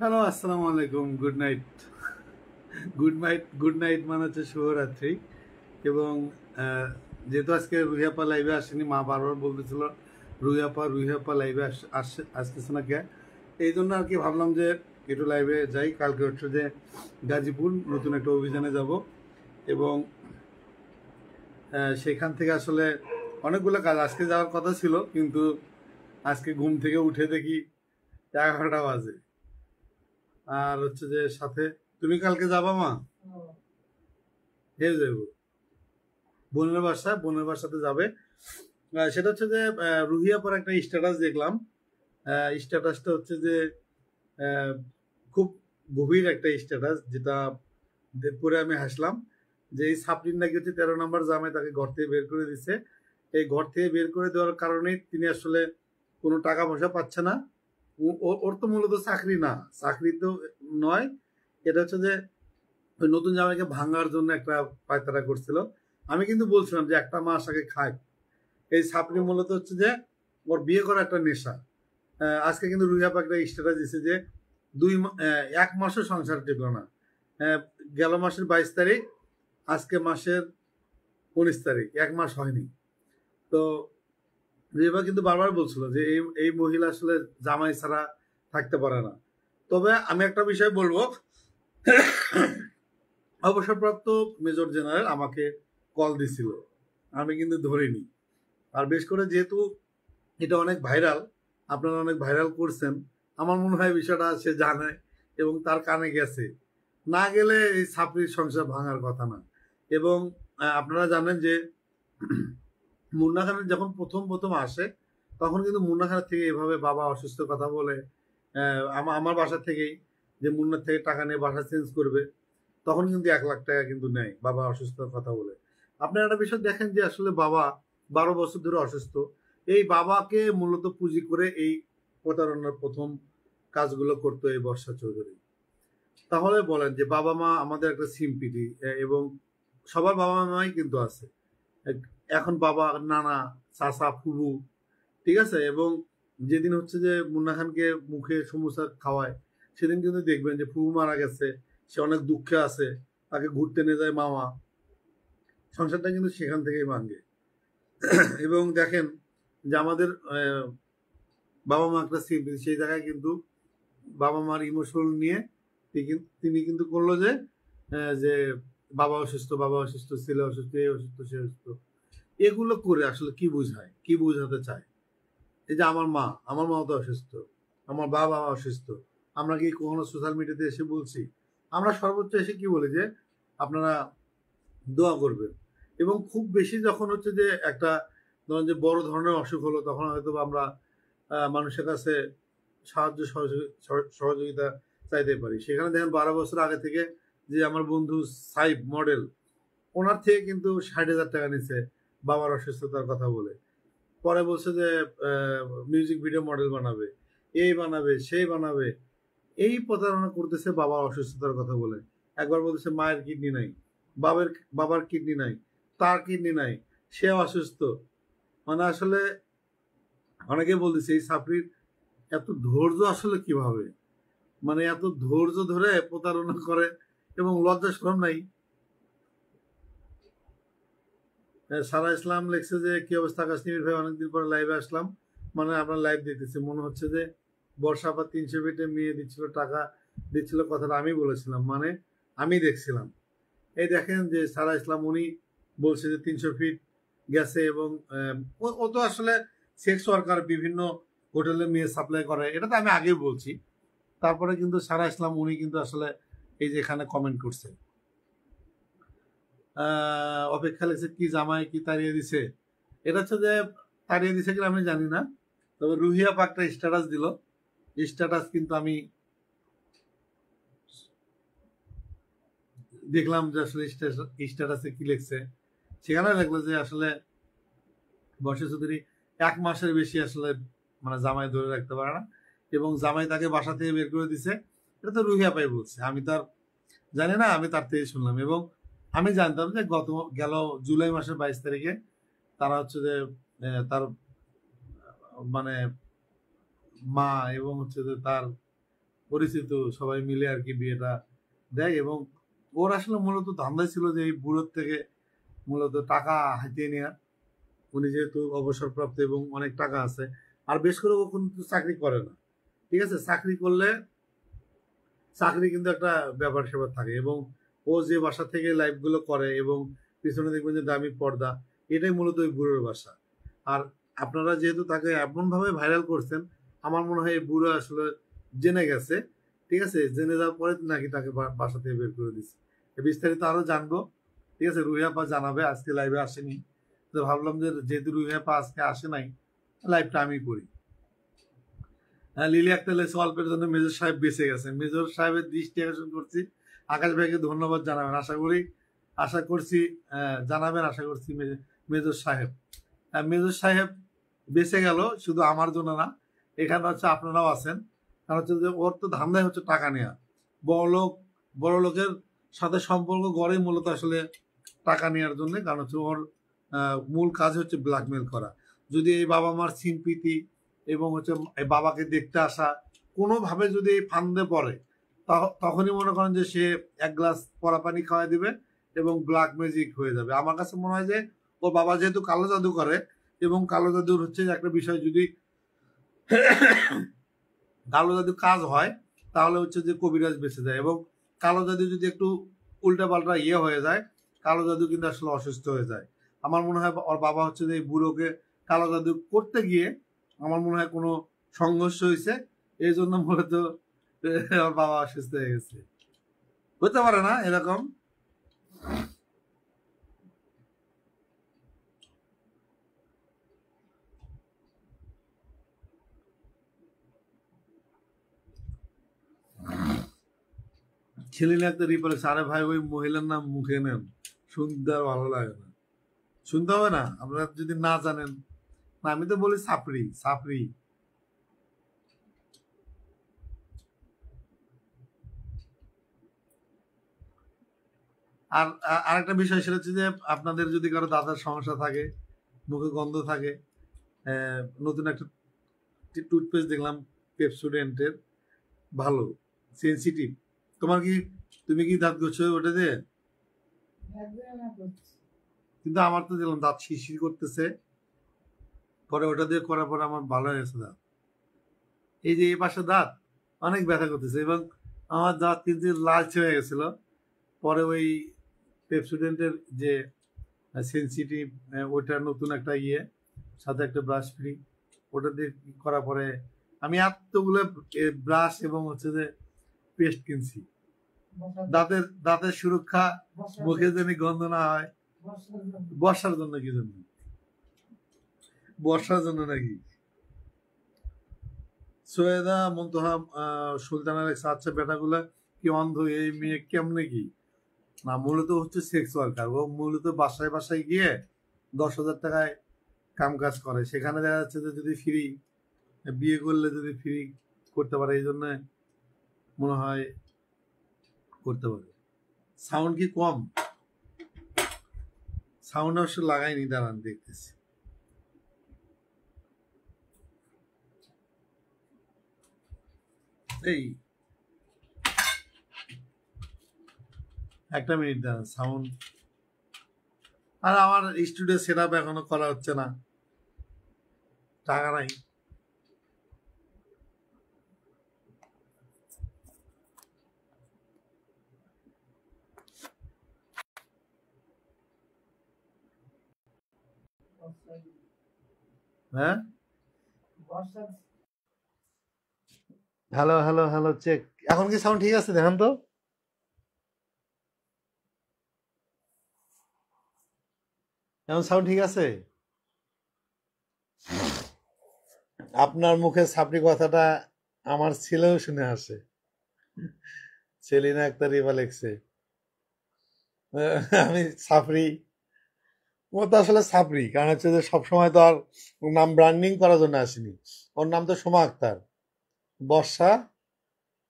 Hello, আসসালামু আলাইকুম। Good night. Good night মানে হচ্ছে শুভরাত্রি। এবং যেহেতু আজকে রুহিয়াপা লাইভে আসেনি, মা বারবার বলতেছিল রুহিয়াপা লাইভে আসতেছে না কে, এই জন্য আর কি ভাবলাম যে একটু লাইভে যাই। কালকে হচ্ছে যে গাজীপুর নতুন একটা অভিযানে যাব, এবং সেখান থেকে আসলে অনেকগুলো কাজ আজকে যাওয়ার কথা ছিল, কিন্তু আজকে ঘুম থেকে উঠে দেখি 11টা বাজে। আর হচ্ছে যে সাথে তুমি কালকে যাবা মা? হে যাবো বোনের বাসাতে যাবে। সেটা হচ্ছে যে রুহিয়া পর একটা স্ট্যাটাস দেখলাম। স্ট্যাটাসটা হচ্ছে যে আহ, খুব গভীর একটা স্ট্যাটাস, যেটা পরে আমি হাসলাম। যে এই সাবরিন নাকি হচ্ছে 13 নম্বর জামাই তাকে ঘর থেকে বের করে দিছে। এই ঘর থেকে বের করে দেওয়ার কারণে তিনি আসলে কোনো টাকা পয়সা পাচ্ছে না। ওর তো মূলত চাকরি না, চাকরি তো নয়। এটা হচ্ছে যে ওই নতুন জামাইকে ভাঙার জন্য একটা পায়তারা করছিল। আমি কিন্তু বলছিলাম যে একটা মাস আগে খায়। এই সাপনি মূলত হচ্ছে যে ওর বিয়ে করা একটা নেশা। আজকে কিন্তু রুহিয়াপা একটা স্ট্যাটাস দিছে যে 1 মাসও সংসার টিকলো না। আহ, গেল মাসের 22 তারিখ, আজকে মাসের 19 তারিখ, 1 মাস হয়নি। তো রুহিয়াপা কিন্তু বারবার বলছিল যে এই এই মহিলা আসলে জামাই ছাড়া থাকতে পারে না। তবে আমি একটা বিষয় বলবো, অবসরপ্রাপ্ত মেজর জেনারেল আমাকে কল দিছিল, আমি কিন্তু ধরিনি। আর বেশ করে যেহেতু এটা অনেক ভাইরাল, আপনারা অনেক ভাইরাল করছেন, আমার মনে হয় বিষয়টা সে জানে এবং তার কানে গেছে। না গেলে এই ছাপড়ির সংসার ভাঙার কথা না। এবং আপনারা জানেন যে মুন্না খানের যখন প্রথম প্রথম আসে, তখন কিন্তু মুন্না খানের থেকে এভাবে বাবা অসুস্থ কথা বলে, আমার বাসা থেকেই যে মুন্নার থেকে টাকা নিয়ে বাসা চেঞ্জ করবে, তখন কিন্তু 1 লাখ টাকা কিন্তু নেয় বাবা অসুস্থতার কথা বলে। আপনি একটা বিষয় দেখেন যে আসলে বাবা 12 বছর ধরে অসুস্থ। এই বাবাকে মূলত পুঁজি করে এই প্রতারণার প্রথম কাজগুলো করতো এই বর্ষা চৌধুরী। তাহলে বলেন যে বাবা মা আমাদের একটা সিম্পিটি, এবং সবার বাবা মাই কিন্তু আছে। এখন বাবা, নানা, চাচা, ফুবু, ঠিক আছে। এবং যেদিন হচ্ছে যে মুন্না খানকে মুখে সমোসা খাওয়ায়, সেদিন কিন্তু দেখবেন যে ফুবু মারা গেছে, সে অনেক দুঃখে আছে, তাকে ঘুরতে নিয়ে যায় মামা। সংসারটা কিন্তু সেখান থেকেই ভাঙ্গে। এবং দেখেন যে আমাদের বাবা মা একটা সিম্পল, সেই জায়গায় কিন্তু বাবা মার ইমোশনাল নিয়ে তিনি কিন্তু করলো যে যে বাবা অসুস্থ, ছেলে অসুস্থ, এই অসুস্থ, সে অসুস্থ। এগুলো করে আসলে কি বোঝায়, কি বোঝাতে চায়? এই যে আমার মাও তো অসুস্থ, আমার বাবা অসুস্থ, আমরা কি কখনো সোশ্যাল মিডিয়াতে এসে বলছি? আমরা সর্বোচ্চ এসে কি বলি যে আপনারা দোয়া করবেন। এবং খুব বেশি যখন হচ্ছে যে একটা ধরেন যে বড় ধরনের অসুখ হলো, তখন হয়তো আমরা মানুষের কাছে সহযোগিতা চাইতে পারি। সেখানে দেখেন 12 বছর আগে থেকে যে আমার বন্ধু সাইব মডেল, ওনার থেকে কিন্তু 60,000 টাকা নিচ্ছে বাবার অসুস্থতার কথা বলে। পরে বলছে যে মিউজিক ভিডিও মডেল বানাবে, এই বানাবে, সেই বানাবে। এই প্রতারণা করতেছে বাবার অসুস্থতার কথা বলে। একবার বলতেছে মায়ের কিডনি নাই, বাবার বাবার কিডনি নাই, তার কিডনি নাই, সে অসুস্থ। মানে আসলে অনেকে বলতেছে এই সাপ্রির এত ধৈর্য আসলে কিভাবে, মানে এত ধৈর্য ধরে প্রতারণা করে এবং লজ্জা শরম নাই। সারা ইসলাম লেখছে যে কি অবস্থা কাশ্মীর ভাই, অনেকদিন পরে লাইভে আসলাম। মানে আপনার লাইভ দেখতেছি, মনে হচ্ছে যে বর্ষা আবার 300 ফিটে মেয়ে দিচ্ছিল, টাকা দিচ্ছিল, কথাটা আমি বলেছিলাম, মানে আমি দেখছিলাম। এই দেখেন যে সারা ইসলাম উনি বলছে যে 300 ফিট গেছে। এবং ও তো আসলে সেক্স ওয়ার্কার, বিভিন্ন হোটেলে মেয়ে সাপ্লাই করে, এটা তো আমি আগেই বলছি। তারপরে কিন্তু সারা ইসলাম উনি কিন্তু আসলে এই যে এখানে কমেন্ট করছে, অপেক্ষা লেগেছে কি জামাই কি তাড়িয়ে দিছে। এটা হচ্ছে যে তাড়িয়ে দিছে কিনা আমি জানি না, তবে রুহিয়া পাকটা স্ট্যাটাস দিল। স্ট্যাটাস কিন্তু আমি দেখলাম যে আসলে স্ট্যাটাসে কি লিখছে। সেখানে দেখলো যে আসলে বর্ষা চৌধুরী 1 মাসের বেশি আসলে মানে জামাই ধরে রাখতে পারে না, এবং জামাই তাকে বাসা থেকে বের করে দিছে। এটা তো রুহিয়া পাই বলছে, আমি তার জানি না, আমি তার থেকে শুনলাম। এবং আমি জানতাম যে গেল জুলাই মাসের 22 তারিখে তারা হচ্ছে যে তার মানে মা এবং হচ্ছে যে তার পরিচিত সবাই মিলে আর কি বিয়েটা দেয়। এবং ওর আসলে মূলত ধান্দাই ছিল যে এই বুড়োর থেকে মূলত টাকা হাতিয়ে নেওয়া। উনি যেহেতু অবসরপ্রাপ্ত এবং অনেক টাকা আছে, আর বেশ করে ও কিন্তু চাকরি করে না, ঠিক আছে? চাকরি করলে চাকরি কিন্তু একটা ব্যাপার স্যাপার থাকে, এবং ও যে বাসা থেকে লাইভগুলো করে এবং পিছনে দেখবেন যে দামি পর্দা, এটাই মূলত ওই বুড়োর বাসা। আর আপনারা যেহেতু তাকে এমনভাবে ভাইরাল করছেন, আমার মনে হয় এই বুড়ো আসলে জেনে গেছে, ঠিক আছে? জেনে যাওয়ার পরে নাকি তাকে বাসা থেকে বের করে দিচ্ছে। বিস্তারিত আরো জানবো, ঠিক আছে? রুহি আপা জানাবে, আজকে লাইভে আসেনি, তো ভাবলাম যে যেহেতু রুহি আপা আজকে আসে নাই, লাইভটা আমি করি। লিলি আক্তার লেখছে অল্পের জন্য মেজর সাহেব বেঁচে গেছে। মেজর সাহেবের দৃষ্টি আকর্ষণ করছি, আকাশ ভাইকে ধন্যবাদ জানাবেন। আশা করছি জানাবেন, আশা করছি মেজর সাহেব। মেজর সাহেব বেঁচে গেল শুধু আমার জন্য না, এখানে হচ্ছে আপনারাও আছেন। কারণ হচ্ছে যে ওর তো ধান্দাই হচ্ছে টাকা নেওয়া। বড় লোকের সাথে সম্পর্ক গড়েই মূলত আসলে টাকা নেওয়ার জন্য। কারণ হচ্ছে ওর মূল কাজ হচ্ছে ব্ল্যাকমেল করা। যদি এই বাবা মার সিম্পিতি এবং হচ্ছে এই বাবাকে দেখতে আসা কোনোভাবে যদি ফান্দে পড়ে, তখনই মনে করেন যে সে এক গ্লাস পরা পানি খাওয়াই দিবে এবং ব্ল্যাক ম্যাজিক হয়ে যাবে। আমার কাছে মনে হয় যে ওর বাবা যেহেতু কালো জাদু করে, এবং কালো জাদুর হচ্ছে একটা বিষয়, যদি কালো জাদু কাজ হয় তাহলে হচ্ছে যে কবিরাজ বেঁচে যায়, এবং কালো জাদু যদি একটু উল্টা পাল্টা হয়ে যায়, কালো জাদু কিন্তু আসলে অসুস্থ হয়ে যায়। আমার মনে হয় ওর বাবা হচ্ছে যে এই বুড়োকে কালো জাদু করতে গিয়ে আমার মনে হয় কোনো সংঘর্ষ হয়েছে, এই জন্য মূলত ওর বাবা অসুস্থ হয়ে গেছে। হতে পারে না এরকম? ছেলে একটা রিপোর্ট, আরে ভাই ওই মহিলার নাম মুখে নেন, শুনতে আর ভালো লাগে না। শুনতে হবে না আপনারা যদি না জানেন। না, আমি তো বলি সাপড়ি সাপড়ি। আর আরেকটা বিষয় সেটা হচ্ছে যে আপনাদের যদি কারো দাঁতের সমস্যা থাকে, মুখে গন্ধ থাকে, নতুন একটা টুথপেস্ট দেখলাম পেপসোডেন্টের, ভালো, সেন্সিটিভ। তুমি কি দাঁত ঘষছো ওটা দিয়ে? কিন্তু আমার তো দেখলাম দাঁত শিরশির করতেছে, পরে ওটা দিয়ে করার পরে আমার ভালো হয়ে গেছে দাঁত। এই যে এই পাশে দাঁত অনেক ব্যথা করতেছে, এবং আমার দাঁত কিন্তু লালচে হয়ে গেছিল। পরে ওই পেপসোডেন্টের যে সেন্সিটিভ, ওইটার নতুন একটা সাথে একটা ব্রাশ ফ্রি, ওটা দিয়ে করার পরে আমি এতগুলো ব্রাশ এবং হচ্ছে যে পেস্ট কিনছি দাঁতের সুরক্ষা, মুখে যেন গন্ধ না হয়। বর্ষার জন্য কি জন্য? বর্ষার জন্য নাকি? সৈয়দা মুনতাহা সুলতানা লেখা, আচ্ছা বেটাগুলা কি অন্ধ? এই মেয়ে কেমনে কি? না, মূলত হচ্ছে সেক্স ওয়ার্কার। ও মূলত বাসায় বাসায় গিয়ে 10,000 টাকায় কাম কাজ করে। সেখানে দেখা যাচ্ছে যে যদি ফ্রি বিয়ে করলে যদি ফ্রি করতে পারে, এই জন্য মনে হয় করতে পারে। সাউন্ড কি কম? সাউন্ড অবশ্য লাগাইনি, দাঁড়ান দেখতেছি। এই একটা মিনিট দাঁড়ান, সাউন্ড। আর আমার স্টুডিও সেট আপ এখনো করা হচ্ছে না, টাকা নাই। হ্যাঁ, হ্যালো হ্যালো হ্যালো, চেক। এখন কি সাউন্ড ঠিক আছে? দেখেন তো, এখন সাউন্ড ঠিক আছে? আপনার মুখে সাপড়ি কথাটা আমার ছেলেও শুনে আসে। সেলিনা একটা রিভা লেখছে আমি সাপড়ি। ও তো আসলে সাপড়ি, কারণ হচ্ছে যে সবসময় তো আর নাম ব্র্যান্ডিং করার জন্য আসেনি। ওর নাম তো সোমা আক্তার, বর্ষা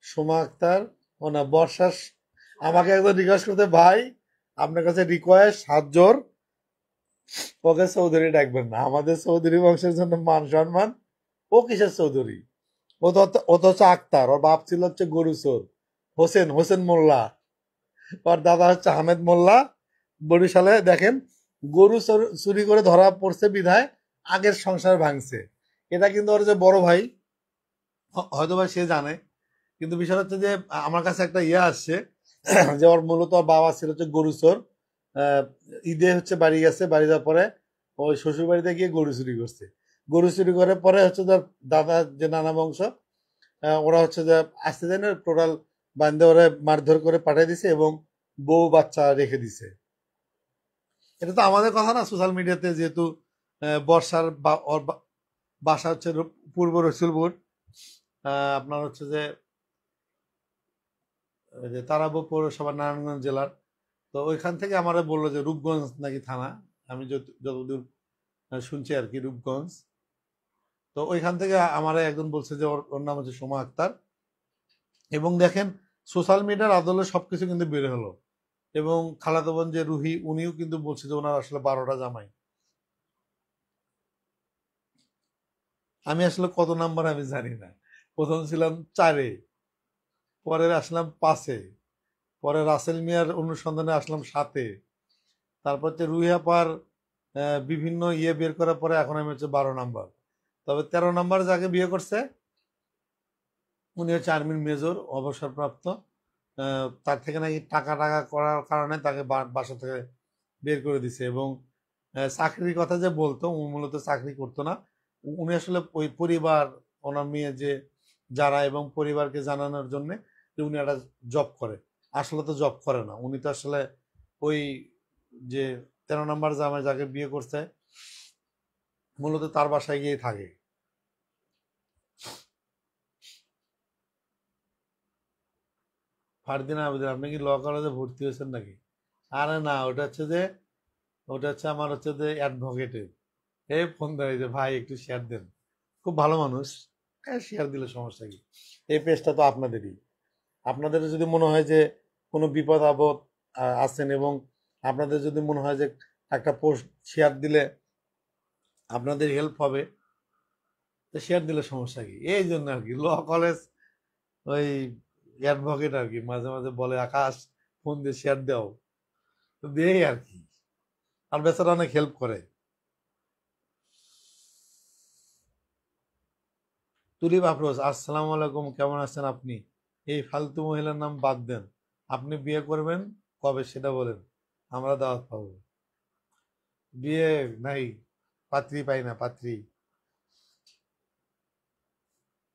সোমা আক্তার। ও না, বর্ষা। আমাকে একজন রিকোয়েস্ট করতে, ভাই আপনার কাছে রিকোয়েস্ট, হাত জোর, ওকে চৌধুরী ডাকবেন না, আমাদের চৌধুরী বংশের জন্য মান সম্মান। ও কিসের চৌধুরী? ও তো হচ্ছে আক্তার, ওর বাপ ছিল হচ্ছে গরু চোর, হোসেন হোসেন মোল্লা। ওর দাদা হচ্ছে আহমেদ মোল্লা। বরিশালে দেখেন, গরু চুরি করে ধরা পড়ছে বিধায় আগের সংসার ভাঙছে। এটা কিন্তু ওর যে বড় ভাই, হয়তো বা সে জানে, কিন্তু বিষয় হচ্ছে যে আমার কাছে একটা ইয়ে আসছে যে ওর মূলত ওর বাবা ছিল হচ্ছে গরু চোর। আহ, ঈদে হচ্ছে বাড়ি গেছে, বাড়ি যাওয়ার পরে ওই শ্বশুর বাড়িতে গিয়ে গরু চুরি করছে। গরু চুরি করে পরে হচ্ছে তার দাদা যে নানা বংশ, ওরা হচ্ছে যে আসতে দেয় না, টোটাল বান্ধে ওরা মারধর করে পাঠিয়ে দিছে এবং বউ বাচ্চা রেখে দিছে। এটা তো আমাদের কথা না, সোশ্যাল মিডিয়াতে যেহেতু বর্ষার ওর বাসা হচ্ছে পূর্ব রসুলপুর, আপনার হচ্ছে যে তারাবো পৌরসভা নারায়ণগঞ্জ জেলার। তো ওইখান থেকে আমারে বললো যে রূপগঞ্জ নাকি থানা, আমি যতদূর শুনছি আর কি, রূপগঞ্জ। তো ওইখান থেকে আমারে একজন বলছে যে ওর নাম হচ্ছে সোমা আক্তার। এবং দেখেন, সোশ্যাল মিডিয়ার আদলে সবকিছু কিন্তু বের হলো। এবং খালাতো বোন যে রুহি, উনিও কিন্তু বলছে যে ওনার আসলে 12টা জামাই। আমি আসলে কত নাম্বার আমি জানি না। প্রথম ছিলাম 4-এ, পরে আসলাম 5-এ, পরে রাসেল মিয়ার অনুসন্ধানে আসলাম 7-এ, তারপর হচ্ছে রুহি আপার বিভিন্ন ইয়ে বের করার পরে এখন আমি হচ্ছে 12 নাম্বার। তবে 13 নাম্বার যাকে বিয়ে করছে উনি হচ্ছে আর্মির মেজর, অবসরপ্রাপ্ত। তার থেকে নাকি টাকা টাকা করার কারণে তাকে বাসা থেকে বের করে দিছে। এবং চাকরির কথা যে বলতো, ও মূলত চাকরি করতো না। উনি আসলে ওই পরিবার, ওনার মেয়ে যে যারা, এবং পরিবারকে জানানোর জন্য যে উনি একটা জব করে, আসলে তো জব করে না। উনি তো আসলে ওই যে 13 নাম্বার জামাই যাকে বিয়ে করছে, মূলত তার বাসায় গিয়ে থাকে। ফারদিন আবেদিন, আপনি কি ল কলেজে ভর্তি হয়েছেন নাকি? আরে না, ওটা হচ্ছে আমার হচ্ছে যে অ্যাডভোকেটের। এই ফোন দেয় যে ভাই একটু শেয়ার দেন, খুব ভালো মানুষ। হ্যাঁ, শেয়ার দিলে সমস্যা কি? এই পেজটা তো আপনাদেরই। আপনাদের যদি মনে হয় যে কোনো বিপদ আপদ আছেন, এবং আপনাদের যদি মনে হয় যে একটা পোস্ট শেয়ার দিলে আপনাদের হেল্প হবে, তো শেয়ার দিলে সমস্যা কি? এই জন্য আর কি ল কলেজ, ওই অ্যাডভোকেট আর কি, মাঝে মাঝে বলে আকাশ ফোন দিয়ে শেয়ার দাও, তো দিয়েই আর কি। আর বেচারা অনেক হেল্প করে। তুলিপ আফরোজ, আসসালামু আলাইকুম, কেমন আছেন আপনি? এই ফালতু মহিলার নাম বাদ দেন। আপনি বিয়ে করবেন কবে সেটা বলেন, আমরা দাওয়াত পাবো। বিয়ে নাই, পাত্রী পাই না, পাত্রী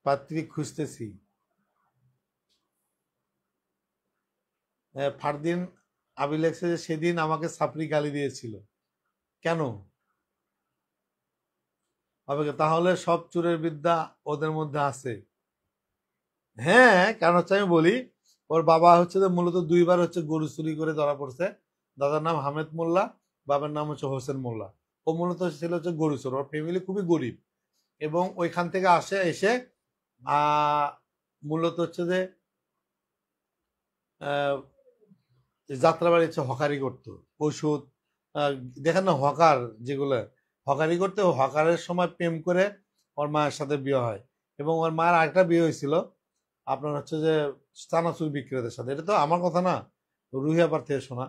পাত্রী খুঁজতেছি। ফারদিন আবি লেখছে যে সেদিন আমাকে সাপড়ি গালি দিয়েছিল। কেন হবে? তাহলে সব চোরের বিদ্যা ওদের মধ্যে আছে। হ্যাঁ, কারণ হচ্ছে আমি বলি, ওর বাবা হচ্ছে যে মূলত 2বার হচ্ছে গরু চুরি করে ধরা পড়ছে। দাদার নাম হামেদ মোল্লা, বাবার নাম হচ্ছে হোসেন মোল্লা। ও মূলত ছিল হচ্ছে গরু চোর, ওর ফ্যামিলি খুবই গরিব। এবং ওইখান থেকে এসে আহ মূলত হচ্ছে যে আহ, যাত্রাবাড়ি হচ্ছে হকারি করতো, ওষুধ আহ, দেখেন না হকার যেগুলো হকারি করতে, হকারের সময় প্রেম করে ওর মায়ের সাথে বিয়ে হয়। এবং ওর মায়ের আরেকটা বিয়ে হয়েছিল আপনার হচ্ছে যে চানাচুর বিক্রেতার সাথে। এটা তো আমার কথা না, রুহিয়া পার থেকে শোনা।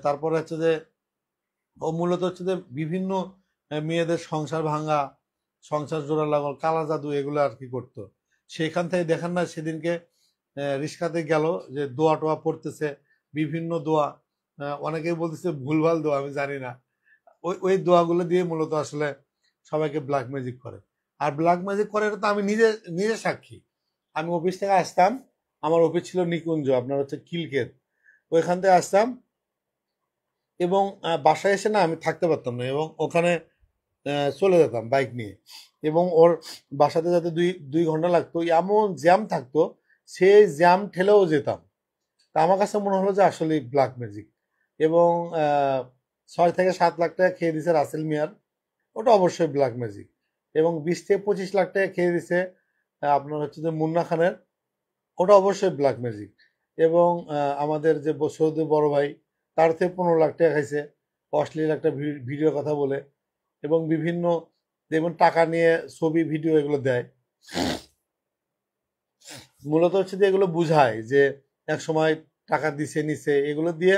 তারপরে হচ্ছে যে ও মূলত হচ্ছে যে বিভিন্ন মেয়েদের সংসার ভাঙা, সংসার জোড়া লাগানো, কালা জাদু এগুলো আর কি করতো। সেখান থেকে দেখেন না সেদিনকে রিস্কাতে গেল যে দোয়া টোয়া পড়তেছে, বিভিন্ন দোয়া, অনেকেই বলতেছে ভুলভাল দোয়া, আমি জানি না। ওই দোয়াগুলো দিয়ে মূলত আসলে সবাইকে ব্ল্যাক ম্যাজিক করে। আর ব্ল্যাক ম্যাজিক করে এটা তো আমি নিজে নিজে সাক্ষী। আমি অফিস থেকে আসতাম, আমার অফিস ছিল নিকুঞ্জ, আপনার হচ্ছে কিলকেত। ওইখান থেকে আসতাম এবং বাসায় এসে না আমি থাকতে পারতাম না, এবং ওখানে চলে যেতাম বাইক নিয়ে। এবং ওর বাসাতে যাতে 2 ঘন্টা লাগতো, এমন জ্যাম থাকতো, সেই জ্যাম ঠেলেও যেতাম। তা আমার কাছে মনে হলো যে আসলে ব্ল্যাক ম্যাজিক। এবং 6 থেকে 7 লাখ টাকা খেয়ে দিছে রাসেল মিয়ার, ওটা অবশ্যই ব্ল্যাক ম্যাজিক। এবং 20 থেকে 25 লাখ টাকা খেয়ে দিছে আপনার হচ্ছে যে মুন্না খানের, ওটা অবশ্যই ব্ল্যাক ম্যাজিক। এবং আমাদের যে সৌদি বড় ভাই, তার থেকে 15 লাখ টাকা খাইছে অশ্লীল একটা ভিডিও কথা বলে। এবং বিভিন্ন দেখবেন টাকা নিয়ে ছবি ভিডিও এগুলো দেয়। মূলত হচ্ছে যে এগুলো বুঝায় যে এক সময় টাকা দিছে নিছে, এগুলো দিয়ে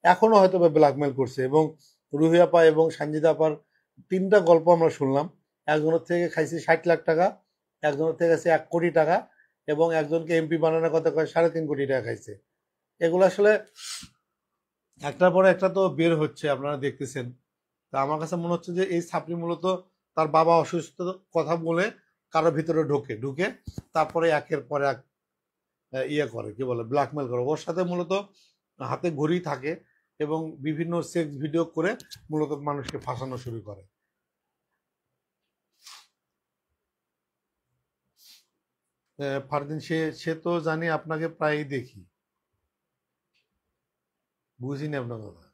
এখনো হয়তো বা ব্ল্যাকমেল করছে। এবং রুহি আপা এবং সঞ্জিতা আপার 3টা গল্প আমরা শুনলাম। একজনের থেকে খাইছি 60 লাখ টাকা, একজনের থেকে খাইছি 1 কোটি টাকা, এবং একজনকে এমপি বানানোর কথা কয় 3.5 কোটি টাকা খাইছে। এগুলো আসলে একটার পরে একটা তো বের হচ্ছে, আপনারা দেখতেছেন। তা আমার কাছে মনে হচ্ছে যে এই ছাপড়ি মূলত তার বাবা অসুস্থ কথা বলে কারো ভিতরে ঢোকে, ঢুকে তারপরে একের পর এক ইয়ে করে, কি বলে, ব্ল্যাকমেল করে। ওর সাথে মূলত হাতে ঘড়ি থাকে এবং বিভিন্ন সেক্স ভিডিও করে মূলত মানুষকে ফাঁসানো শুরু করে। ফারদিন, সে সে তো জানি, আপনাকে প্রায়ই দেখি, বুঝিনি আপনার কথা।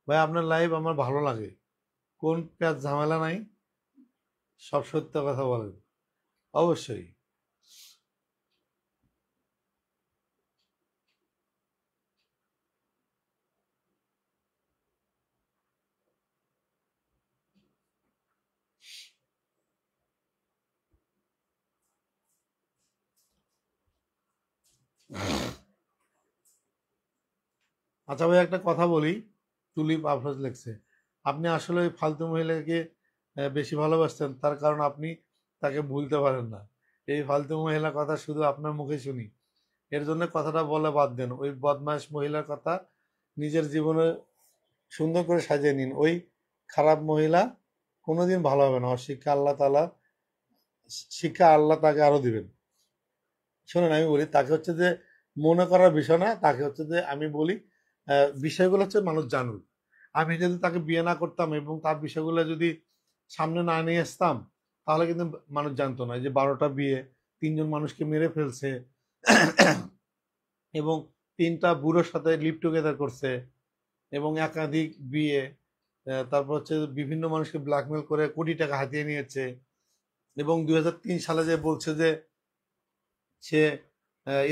ভাই আপনার লাইভ আমার ভালো লাগে, কোন প্যাচ ঝামেলা নাই, সব সত্য কথা বলেন অবশ্যই। আচ্ছা ভাই, একটা কথা বলি। তুলিপ আফরোজ লেখছে, আপনি আসলে ওই ফালতু মহিলাকে বেশি ভালোবাসতেন, তার কারণ আপনি তাকে ভুলতে পারেন না। এই ফালতু মহিলার কথা শুধু আপনার মুখে শুনি, এর জন্য কথাটা বলে বাদ দেন। ওই বদমাস মহিলার কথা নিজের জীবনে সুন্দর করে সাজিয়ে নিন। ওই খারাপ মহিলা কোনোদিন ভালো হবে না। ওর শিক্ষা আল্লাহ তাকে আরো দিবেন। শোনেন, আমি বলি, তাকে হচ্ছে যে মনে করার বিষয় না, তাকে হচ্ছে যে আমি বলি বিষয়গুলো হচ্ছে মানুষ জানুক। আমি যদি তাকে বিয়ে না করতাম এবং তার বিষয়গুলো যদি সামনে না নিয়ে আসতাম, তাহলে কিন্তু মানুষ জানতো না। এই যে 12টা বিয়ে, 3জন মানুষকে মেরে ফেলছে, এবং 3টা বুড়োর সাথে লিভ টুগেদার করছে, এবং একাধিক বিয়ে, তারপর হচ্ছে বিভিন্ন মানুষকে ব্ল্যাকমেল করে কোটি টাকা হাতিয়ে নিয়েছে। এবং 2003 সালে যে বলছে যে সে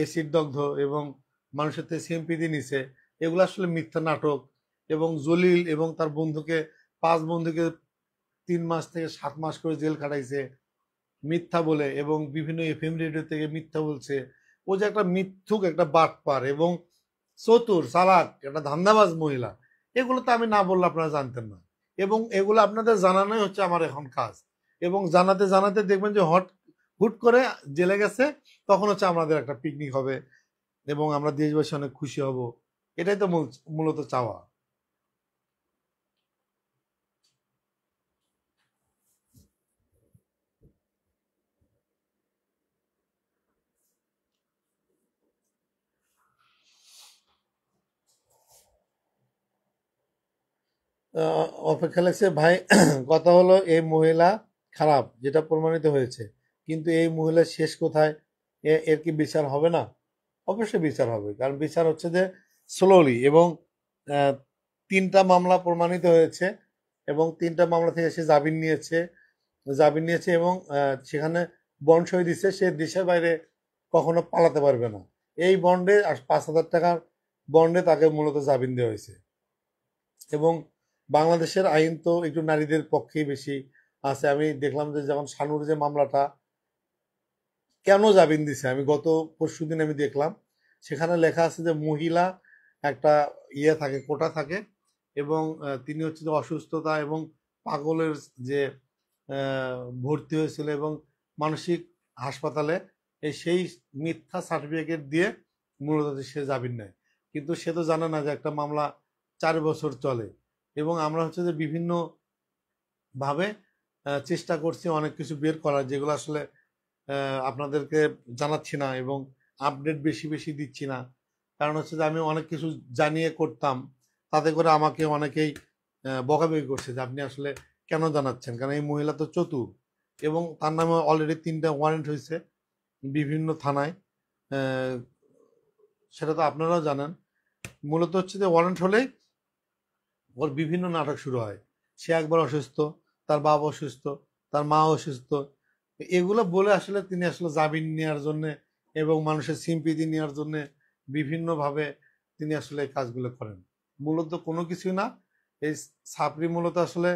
এসিড দগ্ধ এবং মানুষের থেকে সিএমপিদি নিছে, এগুলো আসলে মিথ্যা নাটক। এবং জলিল এবং তার বন্ধুকে, 5 বন্ধুকে 3 মাস থেকে 7 মাস করে জেল খাটাইছে মিথ্যা বলে, এবং বিভিন্ন এফএম রেডিও থেকে মিথ্যা বলছে। ও যে একটা মিথ্যুক, একটা বাটপার এবং চতুর চালাক একটা ধান্দাবাজ মহিলা, এগুলো তো আমি না বললে আপনারা জানতেন না। এবং এগুলো আপনাদের জানানোই হচ্ছে আমার এখন কাজ। এবং জানাতে জানাতে দেখবেন যে হুট করে জেলে গেছে, তখন হচ্ছে আমাদের একটা পিকনিক হবে এবং আমরা দেশবাসী অনেক খুশি হব। এটাই তো মূলত চাওয়া। অপেক্ষা লাগছে ভাই। কথা হলো, এই মহিলা খারাপ যেটা প্রমাণিত হয়েছে, কিন্তু এই মহিলার শেষ কোথায়? এর কি বিচার হবে না? অবশ্যই বিচার হবে, কারণ বিচার হচ্ছে যে স্লোলি। এবং আহ, 3টা মামলা প্রমাণিত হয়েছে, এবং 3টা মামলা থেকে সে জামিন নিয়েছে এবং সেখানে বন্ড সই দিচ্ছে। সে দেশের বাইরে কখনো পালাতে পারবে না। এই বন্ডে 5,000 টাকার বন্ডে তাকে মূলত জামিন দেওয়া হয়েছে। এবং বাংলাদেশের আইন তো একটু নারীদের পক্ষেই বেশি আছে। আমি দেখলাম যে যখন শানুর যে মামলাটা কেন জামিন দিছে, আমি গত পরশুদিন আমি দেখলাম, সেখানে লেখা আছে যে মহিলা একটা ইয়ে থাকে, কোটা থাকে, এবং তিনি হচ্ছে যে অসুস্থতা এবং পাগলের যে ভর্তি হয়েছিল এবং মানসিক হাসপাতালে, সেই মিথ্যা সার্টিফিকেট দিয়ে মূলত সে জামিন নেয়। কিন্তু সে তো জানে না যে একটা মামলা 4 বছর চলে। এবং আমরা হচ্ছে যে বিভিন্ন ভাবে চেষ্টা করছি অনেক কিছু বের করার, যেগুলো আসলে আপনাদেরকে জানাচ্ছি না এবং আপডেট বেশি বেশি দিচ্ছি না। কারণ হচ্ছে যে আমি অনেক কিছু জানিয়ে করতাম, তাতে করে আমাকে অনেকেই বকাবকি করছে যে আপনি আসলে কেন জানাচ্ছেন, কারণ এই মহিলা তো চতুর। এবং তার নামে অলরেডি 3টা ওয়ারেন্ট হয়েছে বিভিন্ন থানায়। আহ, সেটা তো আপনারাও জানেন। মূলত হচ্ছে যে ওয়ারেন্ট হলেই ওর বিভিন্ন নাটক শুরু হয়। সে একবার অসুস্থ, তার বাবা অসুস্থ, তার মা অসুস্থ, এগুলো বলে আসলে তিনি আসলে জামিন নেওয়ার জন্য এবং মানুষের সিম্পিতি নেওয়ার জন্য বিভিন্নভাবে তিনি আসলে এই কাজগুলো করেন। মূলত কোনো কিছুই না। এই সাপড়ি মূলত আসলে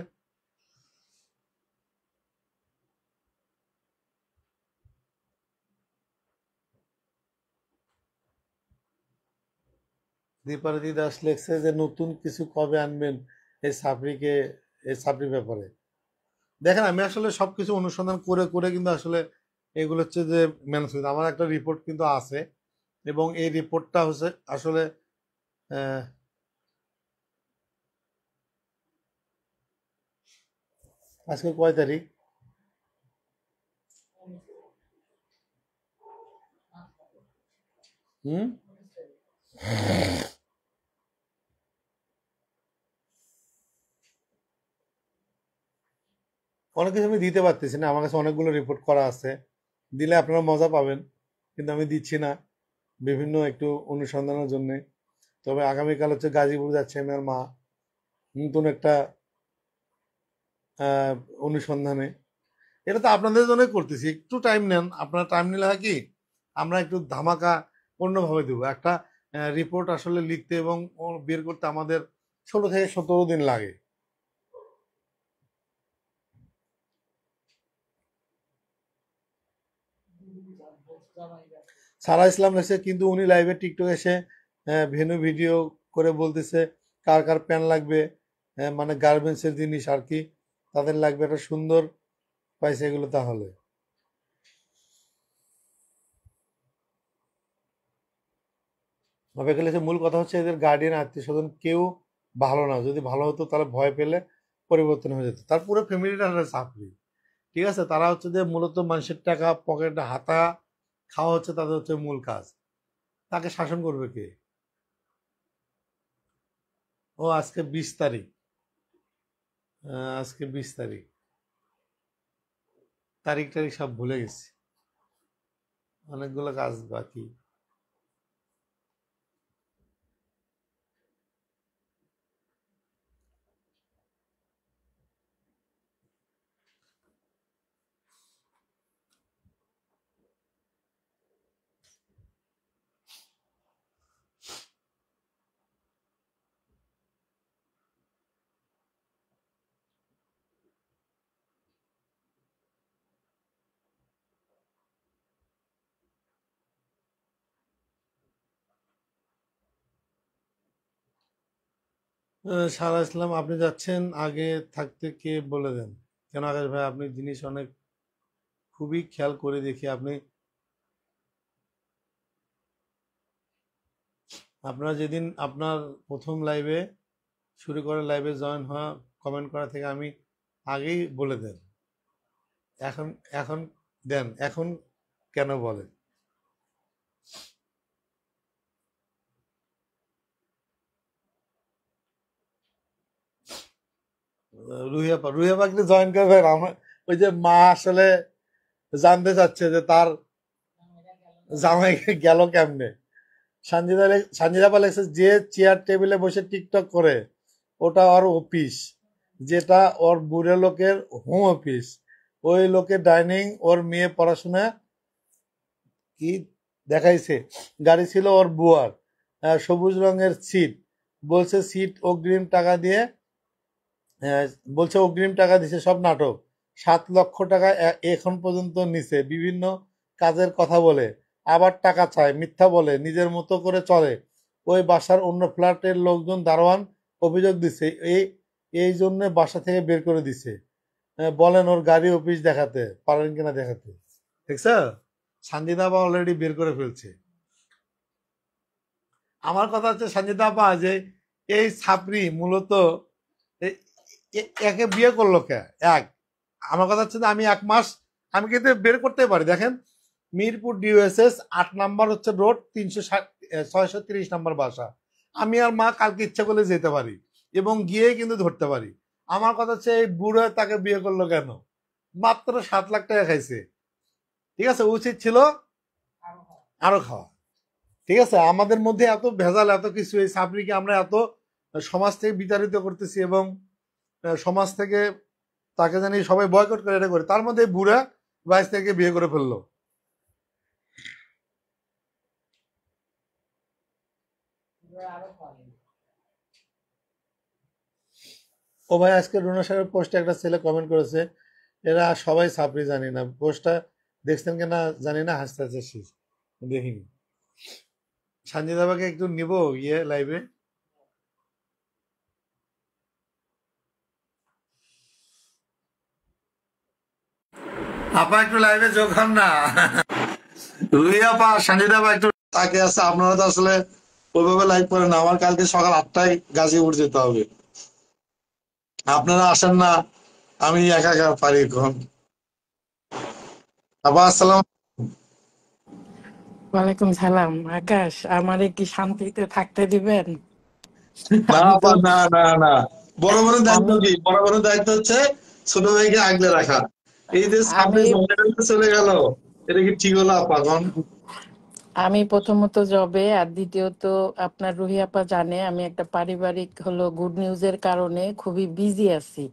দীপারতি দাস লেখছে যে নতুন কিছু কবে আনবেন এই সাপড়িকে, এই সাপড়ি ব্যাপারে। দেখেন আমি আসলে সবকিছু অনুসন্ধান করে করে কিন্তু আসলে এগুলো হচ্ছে যে ম্যানেজ করি। আমার একটা রিপোর্ট কিন্তু আছে এবং এই রিপোর্টটা হচ্ছে আসলে আহ, আজকে কয় তারিখ? হুম, অনেক কিছু আমি দিতে পারতেছি না, আমার কাছে অনেকগুলো রিপোর্ট করা আছে, দিলে আপনারা মজা পাবেন, কিন্তু আমি দিচ্ছি না বিভিন্ন একটু অনুসন্ধানের জন্য। তবে আগামীকাল হচ্ছে গাজীপুর যাচ্ছে আমার মা নতুন একটা আহ, অনুসন্ধানে। এটা তো আপনাদের জন্যই করতেছি, একটু টাইম নেন। আপনার টাইম নিলে হয় কি, আমরা একটু ধামাকা অন্যভাবে দেবো। একটা রিপোর্ট আসলে লিখতে এবং বের করতে আমাদের 16 থেকে 17 দিন লাগে। সারা ইসলাম এসে কিন্তু উনি লাইভে টিকটক এসে ভেনু ভিডিও করে বলতেছে কার কার প্যান লাগবে, মানে গার্মেন্টসের জিনিস আর কি, তাদের লাগবে একটা সুন্দর পাইছে এগুলো। তাহলে তবে গেলে যে মূল কথা হচ্ছে এদের গার্ডিয়ান আত্মীয় স্বজন কেউ ভালো না। যদি ভালো হতো তাহলে ভয় পেলে পরিবর্তন হয়ে যেত। তার পুরো ফ্যামিলিটা চাকরি, ঠিক আছে। তারা হচ্ছে যে মূলত মানুষের টাকা পকেটে হাতা খাওয়া হচ্ছে তাদের হচ্ছে মূল কাজ। তাকে শাসন করবে কে? ও আজকে 20 তারিখ, আজকে 20 তারিখ, তারিখ টারিখ সব ভুলে গেছি, অনেকগুলো কাজ বাকি। সারা ইসলাম আপনি যাচ্ছেন, আগে থাকতে কে বলে দেন? কেন আকাশ ভাই, আপনি জিনিস অনেক খুবই খেয়াল করে দেখি আপনি। আপনারা যেদিন আপনার প্রথম লাইভে শুরু করে লাইভে জয়েন হওয়া কমেন্ট করা থেকে আমি আগেই বলে দেন। এখন এখন দেন, এখন কেন বলেন? রুহিয়াপা, রুহিয়াপা কিন্তু জয়েন করবেন। আমার ওই যে মা আসলে জানতে চাচ্ছে যে তার জামাই গেল কেমনে। সঞ্জিদা লেখছে যে চেয়ার টেবিলে বসে টিকটক করে ওটা ওর অফিস, যেটা ওর বুড়ো লোকের হোম অফিস। ওই লোকের ডাইনিং, ওর মেয়ে পড়াশোনা কি দেখাইছে, গাড়ি ছিল ওর বুয়ার, সবুজ রঙের সিট, বলছে সিট অগ্রিম টাকা দিয়ে, আহ, বলছে অগ্রিম টাকা দিছে, সব নাটক। 7 লক্ষ টাকা এখন পর্যন্ত নিছে, বিভিন্ন কাজের কথা বলে, আবার টাকা চায়, মিথ্যা বলে, নিজের মতো করে চলে। ওই বাসার অন্য ফ্ল্যাটের লোকজন দারোয়ান অভিযোগ দিছে, এই এই জন্য বাসা থেকে বের করে দিছে। বলেন ওর গাড়ি অফিস দেখাতে পারেন কিনা দেখাতে। দেখছ, সানজিদা আপা অলরেডি বের করে ফেলছে। আমার কথা হচ্ছে সানজিদা আপা যে এই ছাপরি মূলত এ- একে বিয়ে করলো কে? এক, আমার কথা হচ্ছে যে আমি 1 মাস আমি কিন্তু বের করতে পারি। দেখেন, মিরপুর ডিওএসএস 8 নাম্বার হচ্ছে রোড, 630 নাম্বার বাসা। আমি আর মা কালকে ইচ্ছা করলে যেতে পারি এবং গিয়ে কিন্তু ধরতে পারি। আমার কথা হচ্ছে এই বুড়ো তাকে বিয়ে করলো কেন? মাত্র 7 লাখ টাকা খাইছে, ঠিক আছে। উচিত ছিল আরো খাওয়া। ঠিক আছে, আমাদের মধ্যে এত ভেজাল, এত কিছু, এই সাবরিকে আমরা এত সমাজ থেকে বিতাড়িত করতেছি এবং সমাজ থেকে তাকে জানি সবাই বয়কট করে, এটা করে, তার মধ্যে এই বুড়া 22 থেকে বিয়ে করে ফেললো। ও ভাই, আজকে রুনা সাহেবের পোস্টে একটা ছেলে কমেন্ট করেছে এরা সবাই সাপড়ি, জানি না পোস্টটা দেখছেন কিনা জানি না, হাসতে হাসতে শেষ, দেখিনি। সানজিদাবাকে একটু নিব লাইভে। আপা একটু লাইভে যোগ হন না। রুহি আপা, সঞ্জিতা আপা একটু তাকে আছে। আপনারা তো আসলে ওইভাবে লাইভ করেন না। আমার কালকে সকাল 8টায় গাজীপুর যেতে হবে, আপনারা আসেন না, আমি একা একা পারি এখন। আপা আসসালাম। ওয়ালাইকুম সালাম। আকাশ, আমারে কি শান্তিতে থাকতে দিবেন? না আমি তো আপা, না না না, বড় বড় দায়িত্ব আমি কি? বড় বড় দায়িত্ব হচ্ছে ছোট ভাইকে আগলে রাখা। এই যে সামনে আমি জমেন্টে চলে গেল, এটা কি ঠিক হলো আপা এখন? আমি প্রথমত জবে, আর দ্বিতীয়ত আপনার রুহি আপা জানে আমি একটা পারিবারিক হলো গুড নিউজের কারণে খুবই বিজি আছি।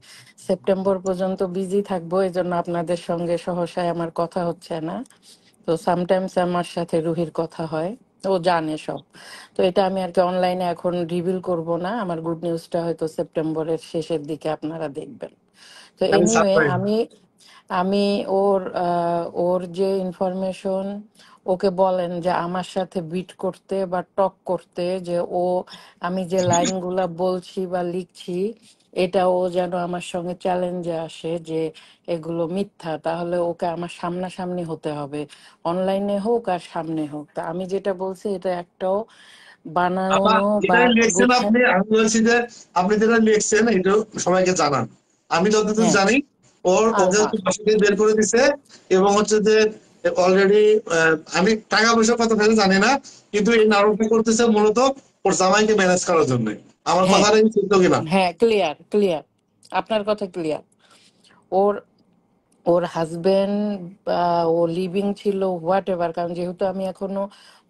সেপ্টেম্বর পর্যন্ত বিজি থাকবো, এই জন্য আপনাদের সঙ্গে সহসায় আমার কথা হচ্ছে না। তো সামটাইমস আমার সাথে রুহির কথা হয়, ও জানে সব। তো এটা আমি আর কি অনলাইনে এখন রিভিল করব না। আমার গুড নিউজটা হয়তো সেপ্টেম্বরের শেষের দিকে আপনারা দেখবেন। তো আমি এনিওয়ে সারপ্রাইজ। আমি আমি ওর যে ইনফরমেশন, ওকে বলেন যে আমার সাথে বিট করতে বা টক করতে, যে ও আমি যে লাইনগুলা বলছি বা লিখছি এটা ও যেন আমার সঙ্গে চ্যালেঞ্জে আসে যে এগুলো মিথ্যা, তাহলে ওকে আমার সামনাসামনি হতে হবে, অনলাইনে হোক আর সামনে হোক। তা আমি যেটা বলছি এটা একটাও আপা বানানো বা যেটা লিখছেন গুছা। আপনি, আমি বলছি যে আপনি যেটা লিখছেন এটা সবাইকে জানান। আমি যতদূর হ্যাঁ, জানি ওকে হ্যাঁ, হচ্ছে বাসা থেকে বের করে দিছে, এবং হচ্ছে যে অলরেডি আমি টাকা পয়সা কত ফেলে জানি না, কিন্তু এই নাটকটা করতেছে মূলত ওর জামাইকে ম্যানেজ করার জন্য। আমার হ্যাঁ, কথাটা কি সত্য কিনা? হ্যাঁ, ক্লিয়ার ক্লিয়ার, আপনার কথা ক্লিয়ার। ওর ওর হাজবেন্ড ও লিভিং ছিল হোয়াট এভার, কারণ যেহেতু আমি এখনো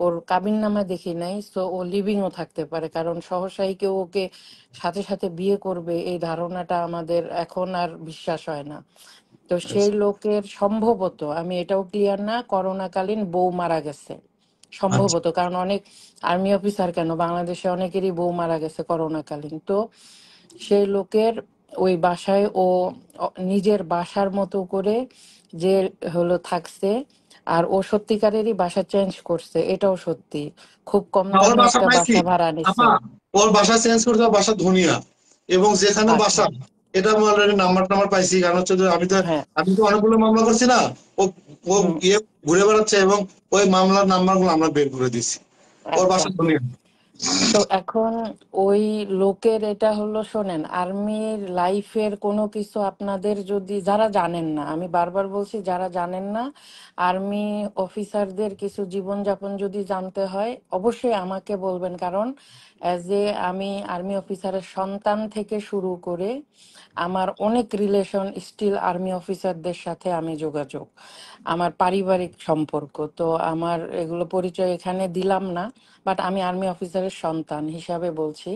ওর কাবিন নামা দেখি নাই, সো ও লিভিংও থাকতে পারে, কারণ সহসাই কেউ ওকে সাথে সাথে বিয়ে করবে এই ধারণাটা আমাদের এখন আর বিশ্বাস হয় না। তো সেই লোকের সম্ভবত, আমি এটাও ক্লিয়ার না, করোনাকালীন বউ মারা গেছে আচ্ছা, সম্ভবত, কারণ অনেক আর্মি অফিসার কেন বাংলাদেশে অনেকেরই বউ মারা গেছে করোনাকালীন। তো সেই লোকের ওই বাসায় ও নিজের বাসার মতো করে যে হলো থাকছে। আর ও সত্যিকারেরই বাসা চেঞ্জ করছে, এটাও সত্যি। খুব কম ওর দামে বাসা একটা পাইছি বাসা ভাড়া নিছে। আপা, ওর বাসা চেঞ্জ করতে ওর বাসা ধুনিয়া, এবং যেখানে আচ্ছা, বাসা এটা আমি অলরেডি নাম্বার টাম্বার পাইছি। কারণ হচ্ছে যে হ্যাঁ, আমি তো অনেকগুলো মামলা করছি না, ও ও হুম, ইয়ে ঘুরে বেড়াচ্ছে, এবং ওই মামলার নাম্বার গুলো আমরা বের করে দিছি। ওর আচ্ছা। বাসা ধুনিয়া। তো এখন ওই লোকের এটা হলো, শোনেন, আর্মির লাইফের কোনো কিছু আপনাদের যদি যারা জানেন না, আমি বারবার বলছি যারা জানেন না, আর্মি অফিসারদের কিছু জীবনযাপন যদি জানতে হয় অবশ্যই আমাকে বলবেন, কারণ অ্যাজ এ আমি আর্মি অফিসারের সন্তান থেকে শুরু করে আমার অনেক রিলেশন স্টিল আর্মি অফিসারদের সাথে আমি যোগাযোগ, আমার পারিবারিক সম্পর্ক। তো আমার এগুলো পরিচয় এখানে দিলাম না, বাট আমি আর্মি অফিসারের সন্তান হিসাবে বলছি।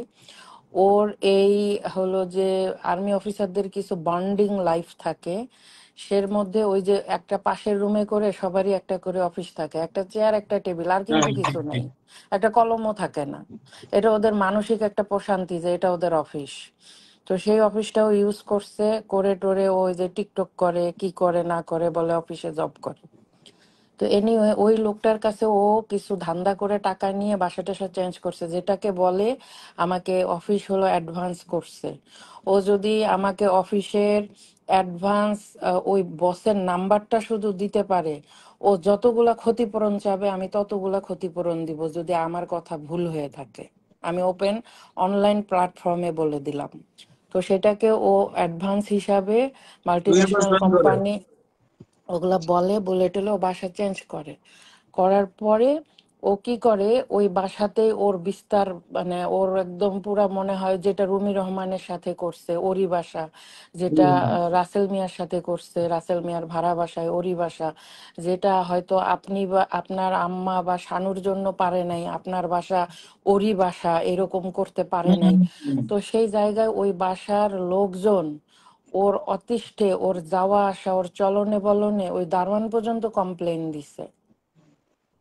ওর এই হলো যে আর্মি অফিসারদের কিছু বন্ডিং লাইফ থাকে, সের মধ্যে ওই যে একটা পাশের রুমে করে সবারই একটা করে অফিস থাকে, একটা চেয়ার একটা টেবিল, আর কিন্তু কিছু নেই, একটা কলমও থাকে না। এটা ওদের মানসিক একটা প্রশান্তি যে এটা ওদের অফিস। তো সেই অফিসটাও ইউজ করছে, করে টোরে ওই যে টিকটক করে কি করে না করে বলে অফিসে জব করে। তো এনিওয়ে ওই লোকটার কাছে ও কিছু ধান্দা করে টাকা নিয়ে বাসা টাসা চেঞ্জ করছে, যেটাকে বলে আমাকে অফিস হলো অ্যাডভান্স করছে। ও যদি আমাকে অফিসের অ্যাডভান্স ওই বসের নাম্বারটা শুধু দিতে পারে, ও যতগুলা ক্ষতিপূরণ চাবে আমি ততগুলা ক্ষতিপূরণ দিব যদি আমার কথা ভুল হয়ে থাকে। আমি ওপেন অনলাইন প্ল্যাটফর্মে বলে দিলাম। তো সেটাকে ও অ্যাডভান্স হিসাবে দুই একবার মাল্টিন্যাশনাল জয়েন করে। কোম্পানি ওগুলা বলে, বলে টলে ও বাসা চেঞ্জ করে। করার পরে ও কি করে, ওই বাসাতেই ওর বিস্তার, মানে ওর একদম পুরা মনে হয় যেটা রুমি রহমানের সাথে করছে ওরই বাসা, যেটা রাসেল মিয়ার সাথে করছে রাসেল মিয়ার ভাড়া বাসায় ওরই বাসা, যেটা হয়তো আপনি বা আপনার আম্মা বা শানুর জন্য পারে নাই আপনার বাসা ওরই বাসা এরকম করতে পারে নাই। তো সেই জায়গায় ওই বাসার লোকজন ওর অতিষ্ঠে, ওর যাওয়া আসা, ওর চলনে বলনে ওই দারোয়ান পর্যন্ত কমপ্লেন দিছে।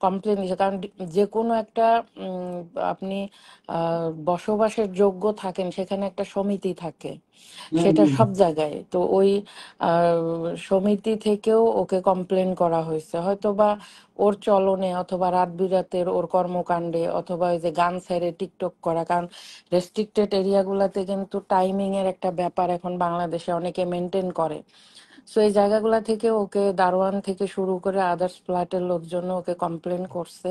কমপ্লেন দিছে, কারণ যে কোনো একটা উম, আপনি বসবাসের যোগ্য থাকেন সেখানে একটা সমিতি থাকে, সেটা সব জায়গায়। তো ওই সমিতি থেকেও ওকে কমপ্লেন করা হয়েছে, হয়তো বা ওর চলনে অথবা রাত বিরাতের ওর কর্মকাণ্ডে অথবা ওই যে গান ছেড়ে টিকটক করা, কারণ রেস্ট্রিক্টেড এরিয়াগুলোতে কিন্তু টাইমিং এর একটা ব্যাপার এখন বাংলাদেশে অনেকে মেনটেন করে। সো এই জায়গাগুলা থেকে ওকে দারোয়ান থেকে শুরু করে আদার্স ফ্ল্যাটের লোকজন ওকে কমপ্লেন করছে।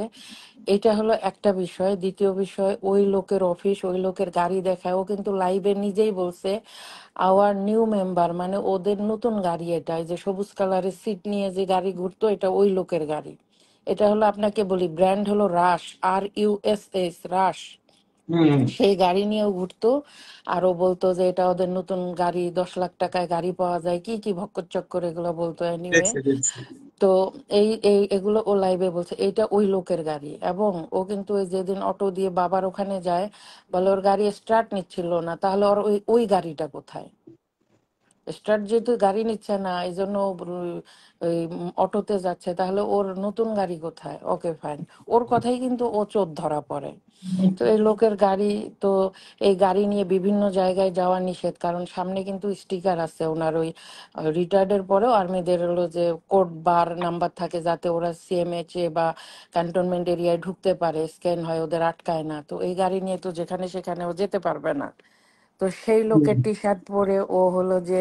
এটা হলো একটা বিষয়। দ্বিতীয় বিষয়, ওই লোকের অফিস, ওই লোকের গাড়ি দেখায়। ও কিন্তু লাইভে নিজেই বলছে আওয়ার নিউ মেম্বার, মানে ওদের নতুন গাড়ি এটা, এই যে সবুজ কালারের সিট নিয়ে যে গাড়ি ঘুরতো এটা ওই লোকের গাড়ি। এটা হলো, আপনাকে বলি, ব্র্যান্ড হলো রাশ, RUSS, রাশ। সেই গাড়ি নিয়েও ঘুরতো। আর ও বলতো যে এটা ওদের নতুন গাড়ি, 10 লাখ টাকায় গাড়ি পাওয়া যায়, কি কি ভক্কর চক্কর এগুলো বলতো। এনিওয়ে, দেখছি দেখছি। তো এই এই এগুলো ও লাইভে বলছে এটা ওই লোকের গাড়ি। এবং ও কিন্তু ওই যেদিন অটো দিয়ে বাবার ওখানে যায়, বলে ওর গাড়ি স্টার্ট নিচ্ছিল না, তাহলে ওর ওই ওই গাড়িটা কোথায়? স্টার্ট যেহেতু গাড়ি নিচ্ছে না, এই জন্য ওই অটোতে যাচ্ছে, তাহলে ওর নতুন গাড়ি কোথায়? ওকে ফাইন, ওর কথাই কিন্তু ও চোর ধরা পড়ে। তো এই লোকের গাড়ি, তো এই গাড়ি নিয়ে বিভিন্ন জায়গায় যাওয়া নিষেধ, কারণ সামনে কিন্তু স্টিকার আছে ওনার ওই রিটায়ার্ডের পরেও আর্মিদের হলো যে কোড বার নাম্বার থাকে, যাতে ওরা CMH বা ক্যান্টনমেন্ট এরিয়ায় ঢুকতে পারে, স্ক্যান হয়, ওদের আটকায় না। তো এই গাড়ি নিয়ে তো যেখানে সেখানে ও যেতে পারবে না। তো সেই লোকের টি শার্ট পরে ও হলো যে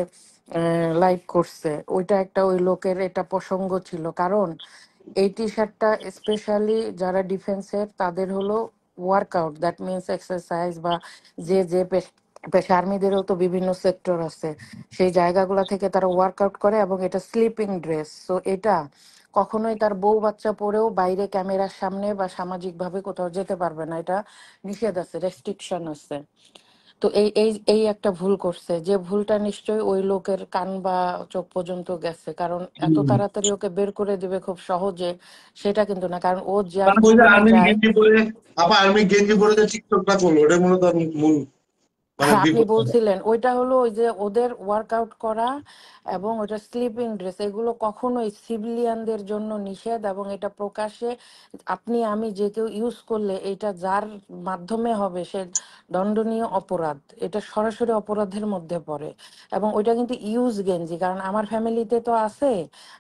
লাইভ করছে, ওইটা একটা ওই লোকের এটা প্রসঙ্গ ছিল। কারণ এই টি শার্টটা স্পেশালি যারা ডিফেন্সের তাদের হলো ওয়ার্কআউট, দ্যাট মিনস এক্সারসাইজ, বা যে যে পেশা, আর্মিদেরও তো বিভিন্ন সেক্টর আছে, সেই জায়গাগুলো থেকে তারা ওয়ার্কআউট করে, এবং এটা স্লিপিং ড্রেস। সো এটা কখনোই তার বউ বাচ্চা পরেও বাইরে ক্যামেরার সামনে বা সামাজিকভাবে কোথাও যেতে পারবে না, এটা নিষেধ আছে, রেস্ট্রিকশন আছে। তো এই এই এই একটা ভুল করছে, যে ভুলটা নিশ্চয়ই ওই লোকের কান বা চোখ পর্যন্ত গেছে, কারণ এত তাড়াতাড়ি ওকে বের করে দিবে খুব সহজে সেটা কিন্তু না, কারণ ও যার মানে ওই যে জীবনে আর্মির যায়। গেঞ্জি পরে, আপা আর্মির গেঞ্জি পরে যে টিকটকটা করলো ওটা মূলত মূল মানে হ্যাঁ, আপনি বিপদ। বলছিলেন ওইটা হলো ওই যে ওদের ওয়ার্কআউট করা এবং ওটা স্লিপিং ড্রেস, এগুলো কখনোই সিভিলিয়ানদের জন্য নিষেধ। এবং এটা প্রকাশ্যে আপনি আমি যে কেউ ইউজ করলে এটা যার মাধ্যমে হবে সে দণ্ডনীয় অপরাধ, এটা সরাসরি অপরাধের মধ্যে পড়ে। এবং ওইটা কিন্তু ইউজ গেঞ্জি, কারণ আমার ফ্যামিলিতে তো আছে,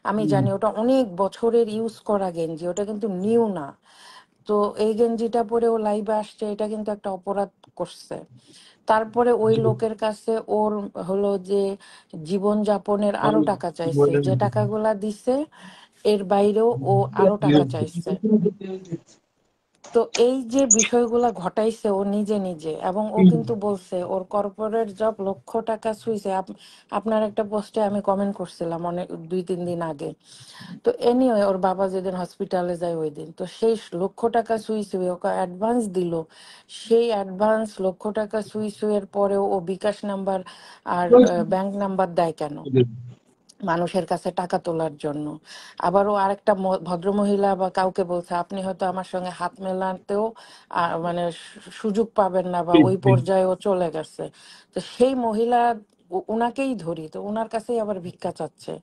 আমি জানি ওটা অনেক বছরের ইউজ করা গেঞ্জি, ওটা কিন্তু নিউ না। তো এই গেঞ্জিটা পরে ও লাইভে আসছে, এটা কিন্তু একটা অপরাধ করছে। তারপরে ওই লোকের কাছে ওর হলো যে জীবন যাপনের আরো টাকা চাইছে, যে টাকাগুলা দিছে এর বাইরেও ও আরো টাকা চাইছে। তো এই যে বিষয়গুলা ঘটাইছে ও নিজে নিজে, এবং ও কিন্তু বলছে ওর কর্পোরেট জব লক্ষ টাকা ছুঁইছে। আপনার একটা পোস্টে আমি কমেন্ট করছিলাম অনেক 2-3 দিন আগে। তো এনিওয়ে, ওর বাবা যেদিন হসপিটালে যায় ওই দিন, তো সেই লক্ষ টাকা সুই সুই ওকে অ্যাডভান্স দিল। সেই অ্যাডভান্স লক্ষ টাকা সুই সুইয়ের পরেও ও বিকাশ নাম্বার আর ব্যাংক নাম্বার দেয় কেন? মানুষের কাছে টাকা তোলার জন্য। আবারও আরেকটা ভদ্রমহিলা বা কাউকে বলছে আপনি হয়তো আমার সঙ্গে হাত মেলাতেও মানে সুযোগ পাবেন না, বা ওই পর্যায়েও চলে গেছে। তো সেই মহিলা, উনাকেই ধরি, তো উনার কাছেই আবার ভিক্ষা চাচ্ছে।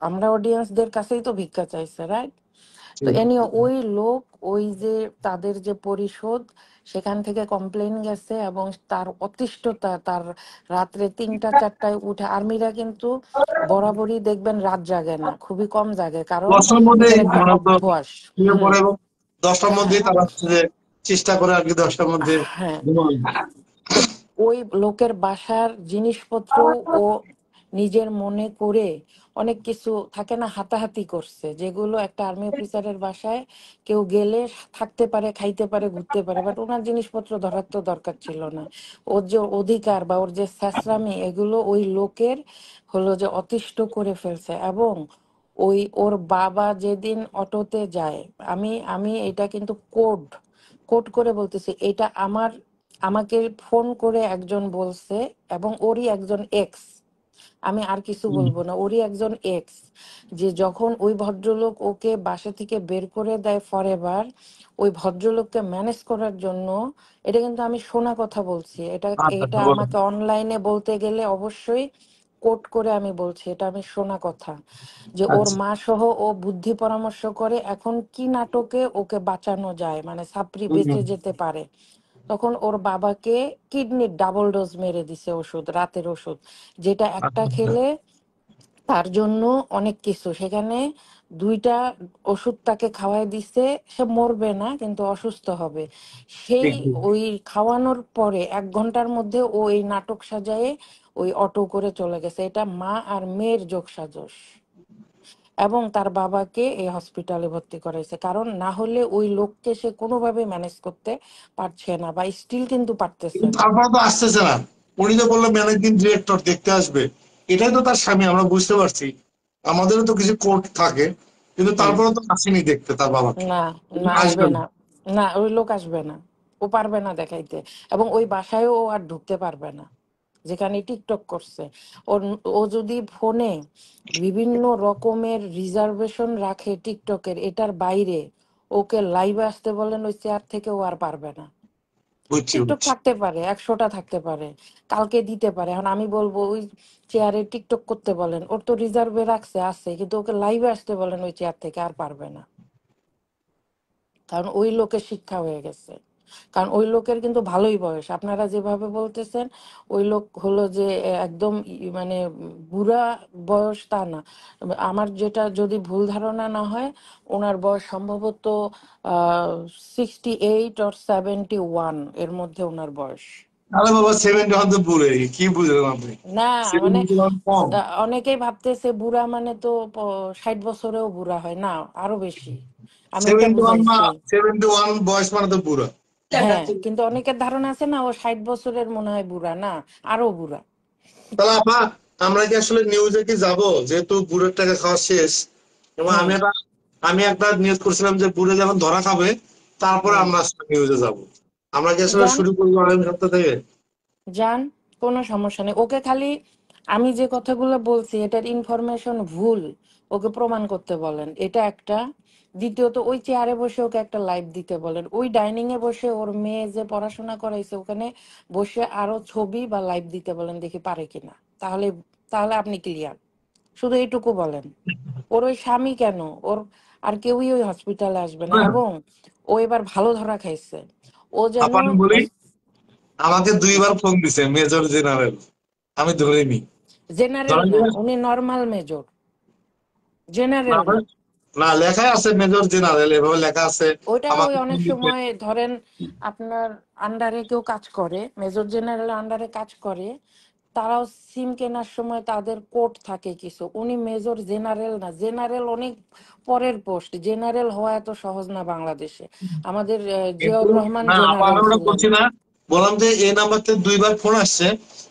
আমরা অডিয়েন্সদের কাছেই তো ভিক্ষা চাইছে, রাইট? তো এনিও ওই লোক, ওই যে তাদের যে পরিষদ, সেখান থেকে কমপ্লেন গেছে, এবং তার অতিষ্ঠতা, তার রাত্রে 3টা 4টায় উঠে, আর্মিরা কিন্তু বরাবরই দেখবেন রাত জাগে না, খুবই কম জাগে, কারণ 10টার মধ্যেই এটার একটা মানে অভ্যাস। শুয়ে হুম। পড়ে এবং 10টার হ্যাঁ, মধ্যেই তারা হচ্ছে যে চেষ্টা করে আর কি 10টার মধ্যে হ্যাঁ। ঘুমানো। তো ওই লোকের বাসার জিনিসপত্র ও নিজের মনে করে অনেক কিছু থাকে না, হাতাহাতি করছে, যেগুলো একটা আর্মি অফিসারের বাসায় কেউ গেলে থাকতে পারে, খাইতে পারে, ঘুরতে পারে, বাট ওনার জিনিসপত্র ধরার তো দরকার ছিল না। ওর যে অধিকার বা ওর যে স্যাসরামি, এগুলো ওই লোকের হলো যে অতিষ্ঠ করে ফেলছে। এবং ওই ওর বাবা যেদিন অটোতে যায়, আমি আমি এটা কিন্তু কোড কোড করে বলতেছি, এটা আমাকে ফোন করে একজন বলছে, এবং ওরই একজন এক্স, আমি আর কিছু বলবো না, ওরই একজন এক্স, যে যখন ওই ভদ্রলোক ওকে বাসা থেকে বের করে দেয় ফরএভার, ওই ভদ্রলোককে ম্যানেজ করার জন্য, এটা কিন্তু আমি শোনা কথা বলছি, এটা আচ্ছা এটা আচ্ছা বলো। আমাকে অনলাইনে বলতে গেলে অবশ্যই কোট করে আমি বলছি, এটা আমি শোনা কথা, যে ওর আচ্ছা। মা সহ ও বুদ্ধি পরামর্শ করে এখন কি নাটকে ওকে বাঁচানো যায়, মানে সাপ্রি বেঁচে যেতে পারে। তখন ওর বাবাকে কিডনির ডাবল ডোজ মেরে দিছে ওষুধ, রাতের ওষুধ, যেটা একটা আচ্ছা। খেলে তার জন্য অনেক কিছু। সেখানে দুইটা ওষুধ তাকে খাওয়াই দিছে, সে মরবে না কিন্তু অসুস্থ হবে। সেই ঠিক ঠিক। ওই খাওয়ানোর পরে 1 ঘন্টার মধ্যে ও এই নাটক সাজায়ে ওই অটো করে চলে গেছে। এটা মা আর মেয়ের যোগসাজশ, এবং তার বাবাকে এই হসপিটালে ভর্তি করাইছে, কারণ না হলে ওই লোককে সে কোনোভাবে ম্যানেজ করতে পারছে না, বা স্টিল কিন্তু পারতেছে কিন্তু না। তারপরে তো আসতেছে না। উনি তো বললো ম্যানেজিং ডিরেক্টর দেখতে আসবে, এটাই তো তার স্বামী, আমরা বুঝতে পারছি। আমাদেরও তো কিছু কোর্ট থাকে, কিন্তু হুম। তারপরে তো আসেনি দেখতে তার বাবাকে। না, না আসবে আসবেন। না। না, ওই লোক আসবে না, ও পারবে না দেখাইতে। এবং ওই বাসায়ও ও আর ঢুকতে পারবে না যেখানে টিকটক করছে। ওর, ও যদি ফোনে বিভিন্ন রকমের রিজার্ভেশন রাখে টিকটকের, এটার বাইরে ওকে লাইভে আসতে বলেন ওই চেয়ার থেকে, ও আর পারবে না। বুঝছি টিকটক বুঝছি। থাকতে পারে, 100টা থাকতে পারে, কালকে দিতে পারে। এখন আমি বলবো ওই চেয়ারে টিকটক করতে বলেন, ওর তো রিজার্ভে রাখছে আছে, কিন্তু ওকে লাইভে আসতে বলেন ওই চেয়ার থেকে, আর পারবে না। কারণ ওই লোকের শিক্ষা হয়ে গেছে। কারণ ওই লোকের কিন্তু ভালোই বয়স, আপনারা যেভাবে বলতেছেন ওই লোক হলো যে একদম মানে বুড়া বয়স তা না। আমার যেটা যদি ভুল ধারণা না হয়, ওনার বয়স সম্ভবত 68 or 71 এর মধ্যে ওনার বয়স। আরে বাবা, 70 তো পুরে কি বুঝলেন আপনি? না, মানে 70 কম। অনেকেই ভাবতেছে বুড়া মানে তো 60 বছরেও বুড়া হয় না, আরো বেশি। আমি ওইটা 71 বা বুঝাইছি। 71 বয়স মানে তো পুরো। হ্যাঁ, কিন্তু অনেকের ধারণা আছে না ও 60 বছরের মনে হয় বুড়া, না, আরো বুড়া। তাহলে আপা, আমরা কি আসলে নিউজে কি যাব, যেহেতু বুড়ের টাকা খাওয়া শেষ? এবং হুম। আমি একটা নিউজ করছিলাম যে বুড়ে যখন ধরা খাবে তারপরে হুম। আমরা আসলে নিউজে যাব। আমরা কি আসলে যান, শুরু করবো আগামী সপ্তাহ থেকে? যান, কোনো সমস্যা নেই। ওকে খালি আমি যে কথাগুলো বলছি এটার ইনফরমেশন ভুল, ওকে প্রমাণ করতে বলেন, এটা একটা। দ্বিতীয়ত ওই চেয়ারে বসে ওকে একটা লাইভ দিতে বলেন, ওই ডাইনিং এ বসে ওর মেয়ে যে পড়াশোনা করাইছে ওখানে বসে আরো ছবি বা লাইভ দিতে বলেন, দেখি পারে কিনা। তাহলে, তাহলে আপনি ক্লিয়ার। শুধু এইটুকু বলেন। ওর ওই স্বামী কেন, ওর আর কেউই ওই হসপিটালে আসবে না। এবং ও এবার ভালো ধরা খাইছে, ও যেন আপা আমি বলি, আমাকে 2বার ফোন দিছে মেজর জেনারেল, আমি ধরিনি। জেনারেল ধরেন না, উনি নর্মাল মেজর, জেনারেল না। না, লেখাই আছে মেজর জেনারেল, এভাবে লেখা আছে। ওইটা ওই আমাকে ফোন অনেক দিছে। সময় ধরেন আপনার আন্ডারে কেউ কাজ করে, মেজর জেনারেল আন্ডারে কাজ করে, তারাও সিম কেনার সময় তাদের কোড থাকে কিছু। উনি মেজর জেনারেল না, জেনারেল অনেক পরের পোস্ট, জেনারেল হওয়া এত সহজ না বাংলাদেশে। আমাদের কিন্তু জিয়াউর রহমান না আপা, জেনারেল আমি ওটা ছিলেন। করছি না। বললাম যে এই নাম্বারতে 2বার ফোন আসছে,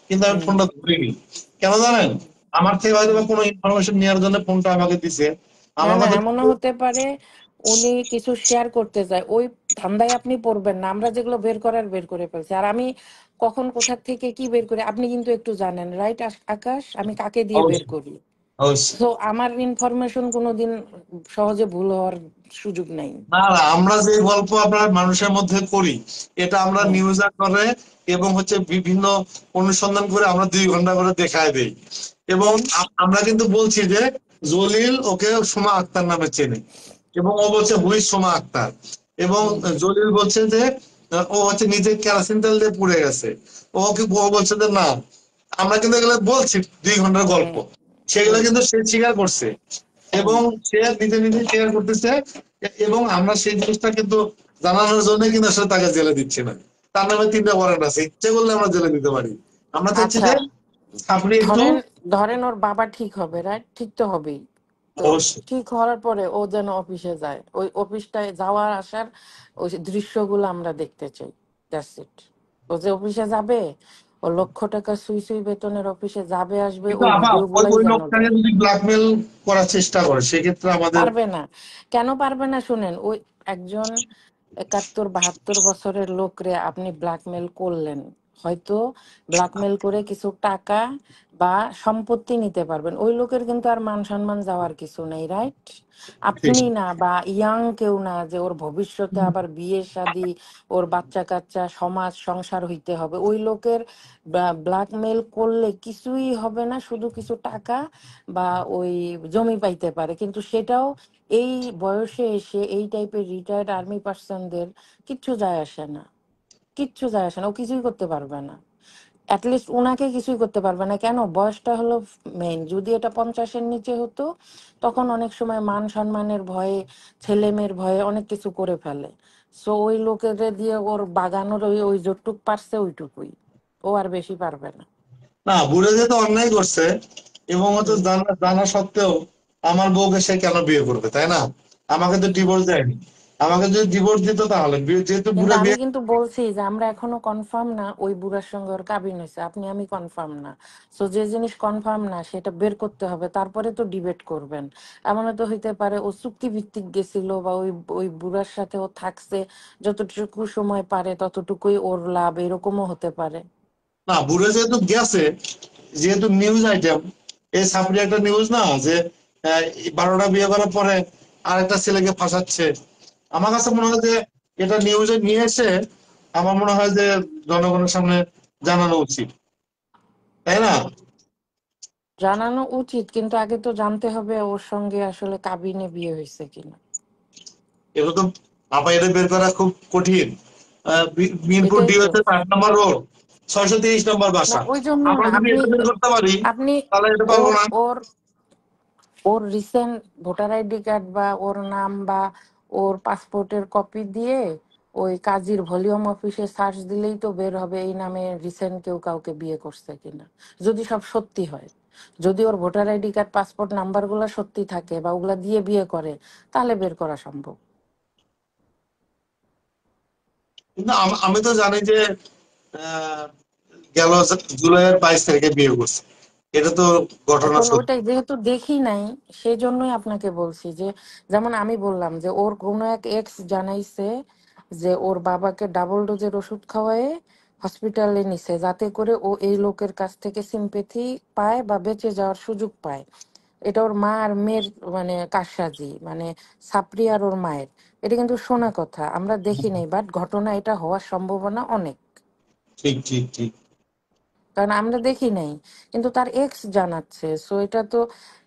কিন্তু আমি হুম। ফোনটা ধরিনি। কেন জানেন? আমার থেকে হয়তো হুম। বা কোনো ইনফরমেশন নেওয়ার জন্য ফোনটা আমাকে দিছে। না, আমার না, কথা এমনও হতে পারে উনি কিছু শেয়ার করতে চায়, ওই ধান্দায় আপনি পড়বেন না। আমরা যেগুলো বের করার বের করে ফেলছি, আর আমি কখন কোথা থেকে কি বের করি আপনি কিন্তু একটু জানেন, রাইট আকাশ, আমি কাকে দিয়ে বের অবশ্যই করি। অবশ্যই। তো আমার ইনফরমেশন কোনোদিন সহজে ভুল হওয়ার সুযোগ নাই। না না, আমরা যে গল্প আপনার মানুষের মধ্যে করি, এটা আমরা হুম। নিউজ করে এবং হচ্ছে বিভিন্ন অনুসন্ধান করে আমরা 2 ঘন্টা করে দেখায় দেই। এবং দেন। আমরা কিন্তু বলছি যে জলিল ওকে সোমা আক্তার নামে চেনে, এবং ও বলছে হুই সোমা আক্তার। এবং হুম। জলিল বলছে যে ও হচ্ছে নিজে কেরোসিন তেল দিয়ে পুড়ে গেছে। ও বলছে যে না, আমরা কিন্তু এগুলো বলছি 2 ঘন্টার গল্প, হুম। সেগুলো হুম। কিন্তু সে স্বীকার করছে। হুম। এবং সে নিজে নিজে শেয়ার করতেছে, এবং আমরা সেই জিনিসটা কিন্তু জানানোর জন্য কিন্তু আসলে তাকে জেলে দিচ্ছি না। তার নামে 3টা ওয়ারেন্ট আছে, ইচ্ছে করলে আমরা জেলে দিতে পারি। আমরা চাচ্ছি আচ্ছা, যে আপনি একটু। ধরেন, ধরেন ওর বাবা ঠিক হবে, রাইট, ঠিক তো হবেই। তো অবশ্যই। ঠিক হওয়ার পরে ও যেন অফিসে যায়, ওই অফিসটায় যাওয়ার আসার ওই দৃশ্যগুলো আমরা দেখতে চাই। That's it. ও যে অফিসে যাবে, ও লক্ষ টাকা সুই সুই বেতনের অফিসে যাবে আসবে, কিন্তু ওই আপা, ওই ভিডিওগুলাই ওই যেন লোকটাকে দেয়। যদি ব্ল্যাকমেল করার চেষ্টা করে সেক্ষেত্রে আমাদের। পারবে না। কেন পারবে না শুনেন, ওই একজন 71 72 বছরের লোকরে আপনি ব্ল্যাকমেল করলেন, হয়তো ব্ল্যাকমেল করে কিছু টাকা বা সম্পত্তি নিতে পারবেন। ওই লোকের কিন্তু আর মান সম্মান যাওয়ার কিছু নেই, রাইট? ঠিক। আপনি না বা ইয়াং কেউ না যে ওর ভবিষ্যতে আবার বিয়ে শাদী, ওর বাচ্চা কাচ্চা, সমাজ সংসার হইতে হবে। ওই লোকের ব্ল্যাকমেল করলে কিছুই হবে না, শুধু কিছু টাকা বা ওই জমি পাইতে পারে, কিন্তু সেটাও এই বয়সে এসে এই টাইপের রিটায়ার্ড আর্মি পার্সনদের কিচ্ছু যায় আসে না, কিচ্ছু যায় আসে না, ও কিছুই করতে পারবে না। অ্যাটলিস্ট ওনাকে কিছুই করতে পারবে না। কেন? বয়সটা হলো মেইন। যদি এটা 50-এর নিচে হতো তখন অনেক সময় মান সম্মানের ভয়ে, ছেলে মেয়ের ভয়ে অনেক কিছু করে ফেলে। সো ওই লোকেদের দিয়ে ওর বাগানোর ওই ওই যতটুক পারছে ওইটুকুই, ও আর বেশি পারবে না। না, বুড়ো যেহেতু অন্যায় করছে এবং হয়তো হুম। জানা জানা সত্ত্বেও আমার বউকে সে কেন বিয়ে করবে, তাই না? আমাকে তো ডিভোর্স দেয়নি। আমাকে যদি ডিভোর্স দিত তাহলে যেহেতু কিন্তু বুড়া আমি বিয়ে। কিন্তু বলছি যে আমরা এখনো কনফার্ম না ওই বুড়ার সঙ্গে ওর কাবিন হয়েছে, আপনি আমি কনফার্ম না। সো যে জিনিস কনফার্ম না সেটা বের করতে হবে, তারপরে তো ডিবেট করবেন। এমনও তো হইতে পারে ও চুক্তি ভিত্তিক গেছিল, বা ওই ওই বুড়ার সাথে ও থাকছে, যতটুকু সময় পারে ততটুকুই ওর লাভ, এরকমও হতে পারে। না, বুড়ো যেহেতু গেছে, যেহেতু নিউজ আইটেম, এই সাপড়ি একটা নিউজ না যে 12টা বিয়ে করার পরে আরেকটা ছেলেকে ফাঁসাচ্ছে। আমার কাছে মনে হয় যে এটা নিউজে নিয়ে এসে আমার মনে হয় যে জনগণের সামনে জানানো উচিত, তাই না? জানানো উচিত, কিন্তু আগে তো জানতে হবে ওর সঙ্গে আসলে কাবিনে বিয়ে হয়েছে কিনা। এগুলো তো আপা, এটা বের করা খুব কঠিন। মিরপুর এটাই তো। ডিওতে 8 নম্বর রোড, 623 নম্বর না বাসা। ওই জন্য আমরা না, যদি আপনি এটা বের করতে পারি আপনি তাহলে এটা পারবো ওর না। ওর ওর রিসেন্ট ভোটার আইডি কার্ড বা ওর নাম বা ওর পাসপোর্টের কপি দিয়ে ওই কাজীর ভলিউম অফিসে সার্চ দিলেই তো বের হবে এই নামে রিসেন্ট কেউ কাউকে বিয়ে করছে কিনা, যদি সব সত্যি হয়। যদি ওর ভোটার আইডি কার্ড পাসপোর্ট নাম্বারগুলো সত্যি থাকে বা ওগুলা দিয়ে বিয়ে করে, তাহলে বের করা সম্ভব। কিন্তু আমি তো জানি যে আহ, গেল জুলাইয়ের 22 তারিখে বিয়ে করছে। এটা তো ঘটনা এখন সত্য। ওইটাই যেহেতু দেখি নাই, সেই জন্যই আপনাকে বলছি যে, যেমন আমি বললাম যে ওর কোনো এক এক্স জানাইছে যে ওর বাবাকে ডাবল ডোজের ওষুধ খাওয়ায় হসপিটালে নিছে, যাতে করে ও এই লোকের কাছ থেকে সিম্পেথি পায় বা বেঁচে যাওয়ার সুযোগ পায়। এটা ওর মা আর মেয়ের মানে কারসাজি, মানে সাপড়ি আর ওর মায়ের। এটা কিন্তু শোনা কথা, আমরা দেখি নাই, বাট ঘটনা এটা হওয়ার সম্ভাবনা অনেক। ঠিক, ঠিক, ঠিক। কারণ আমরা দেখি নাই, কিন্তু তার এক্স জানাচ্ছে। সো এটা তো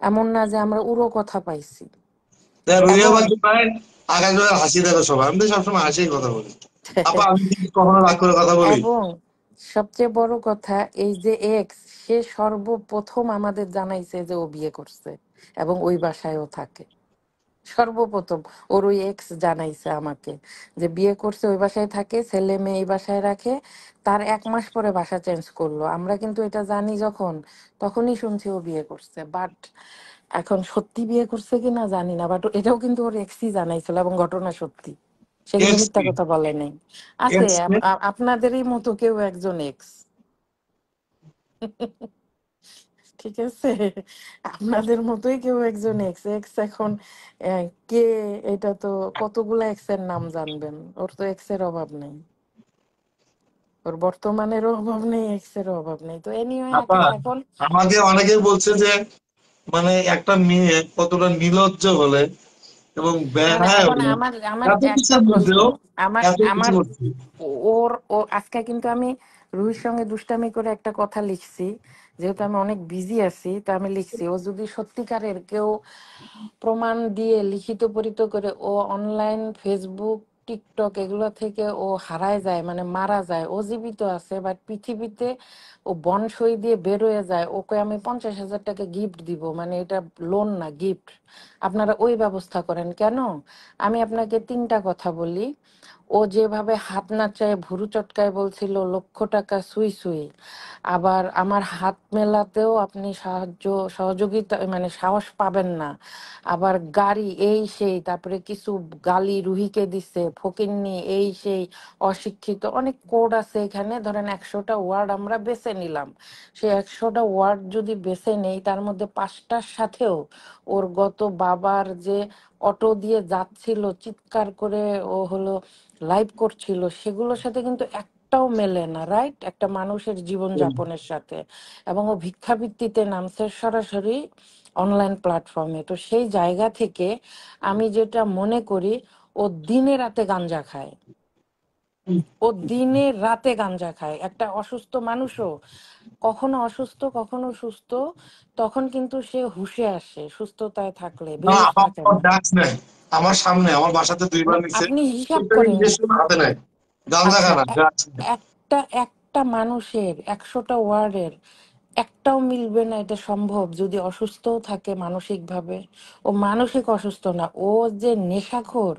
এমন না যে আমরা উড়ো কথা পাইছি। রুইয়া এবং বাকি পায়, আগামী হাসি দেবে সবাই। আমি তো সবসময় হাসিই কথা বলি। আপা, আমি কি কখনো রাগ করে কথা বলি? এবং সবচেয়ে বড় কথা, এই যে এক্স, সে সর্বপ্রথম আমাদের জানাইছে যে ও বিয়ে করছে এবং ওই বাসায়ও থাকে। সর্বপ্রথম ওর ওই এক্স জানাইছে আমাকে যে বিয়ে করছে, ওই বাসায় থাকে, ছেলে মেয়ে এই বাসায় রাখে। তার 1 মাস পরে বাসা চেঞ্জ করলো। আমরা কিন্তু এটা জানি যখন, তখনই শুনছি ও বিয়ে করছে। বাট এখন সত্যি বিয়ে করছে কিনা জানি না, বাট এটাও কিন্তু ওর এক্সই জানাইছিল এবং ঘটনা সত্যি। সে কিন্তু এক্স মিথ্যা কথা বলে নাই। আছে এক্স আপনাদেরই মতো কেউ একজন এক্স, ঠিক আছে? আপনাদের মতোই কেউ একজন এক্স এক্স এখন কে, এটা তো কতগুলা এক্স এর নাম জানবেন? ওর তো এক্স এর অভাব নেই, ওর বর্তমানেরও অভাব নেই, এক্স এরও অভাব নেই। তো এনিওয়ে আপা, এখন আমাকে অনেকে বলছে যে মানে একটা মেয়ে কতটা নির্লজ্জ হলে এবং মানে বেহায়া এখন হলে আমার আমার এত একটা কিছুর প্রশ্ন। মধ্যেও আমার এত কিছু আমার করছে। ওর ও আজকে কিন্তু আমি রুহির সঙ্গে দুষ্টামি করে একটা কথা লিখছি, যেহেতু আমি অনেক বিজি আছি, তো আমি লিখছি ও যদি সত্যিকারের কেউ প্রমাণ দিয়ে লিখিত পরিত করে ও অনলাইন ফেসবুক টিকটক এগুলো থেকে ও হারায় যায়, মানে মারা যায়, ও জীবিত আছে বাট পৃথিবীতে ও বনসই দিয়ে বেরোয় যায়, ওকে আমি 50,000 টাকা গিফট দিব, মানে এটা লোন না, গিফট। আপনারা ওই ব্যবস্থা করেন কেন? আমি আপনাকে 3টা কথা বলি। ও যেভাবে হাত নাচায় ভুরু চটকায় বলছিল 1,00,000 টাকা সুই সুই, আবার আমার হাত মেলাতেও আপনি সহযোগিতা মানে সাহস পাবেন না। আবার গাড়ি এই সেই, তারপরে কিছু গালি রুহিকে দিছে, ফকিন্নি এই সেই, অশিক্ষিত, অনেক কোড আছে এখানে। ধরেন 100টা ওয়ার্ড আমরা বেছে নিলাম, সেই 100টা ওয়ার্ড যদি বেছে নেই, তার মধ্যে 5টার সাথেও ওর গত বাবার যে অটো দিয়ে যাচ্ছিল চিৎকার করে ও হলো লাইভ করছিল, সেগুলোর সাথে কিন্তু একটাও মেলে না, রাইট, একটা মানুষের জীবনযাপনের সাথে। এবং ও ভিক্ষাবৃত্তিতে নামছে সরাসরি অনলাইন প্ল্যাটফর্মে। তো সেই জায়গা থেকে আমি যেটা মনে করি, ও দিনে রাতে গাঞ্জা খায়, ও দিনে রাতে গাঞ্জা খায়। একটা অসুস্থ মানুষও কখনো অসুস্থ কখনো সুস্থ, তখন কিন্তু সে হুঁশে আসে সুস্থতায় থাকলে, না বেহুশ আমার থাকে না। ড্রাগস নেই, আমার সামনে আমার বাসাতে 2 বার নিছে, আপনি হিসাব প্রত্যেক করেন, ইঞ্জেকশন হাতে নেয়, গাঁজা আচ্ছা খানা ড্রাগস নেই। একটা একটা মানুষের 100টা ওয়ার্ডের একটাও মিলবে না, এটা সম্ভব যদি অসুস্থও থাকে মানসিকভাবে। ও মানসিক অসুস্থ না, ও যে নেশাখোর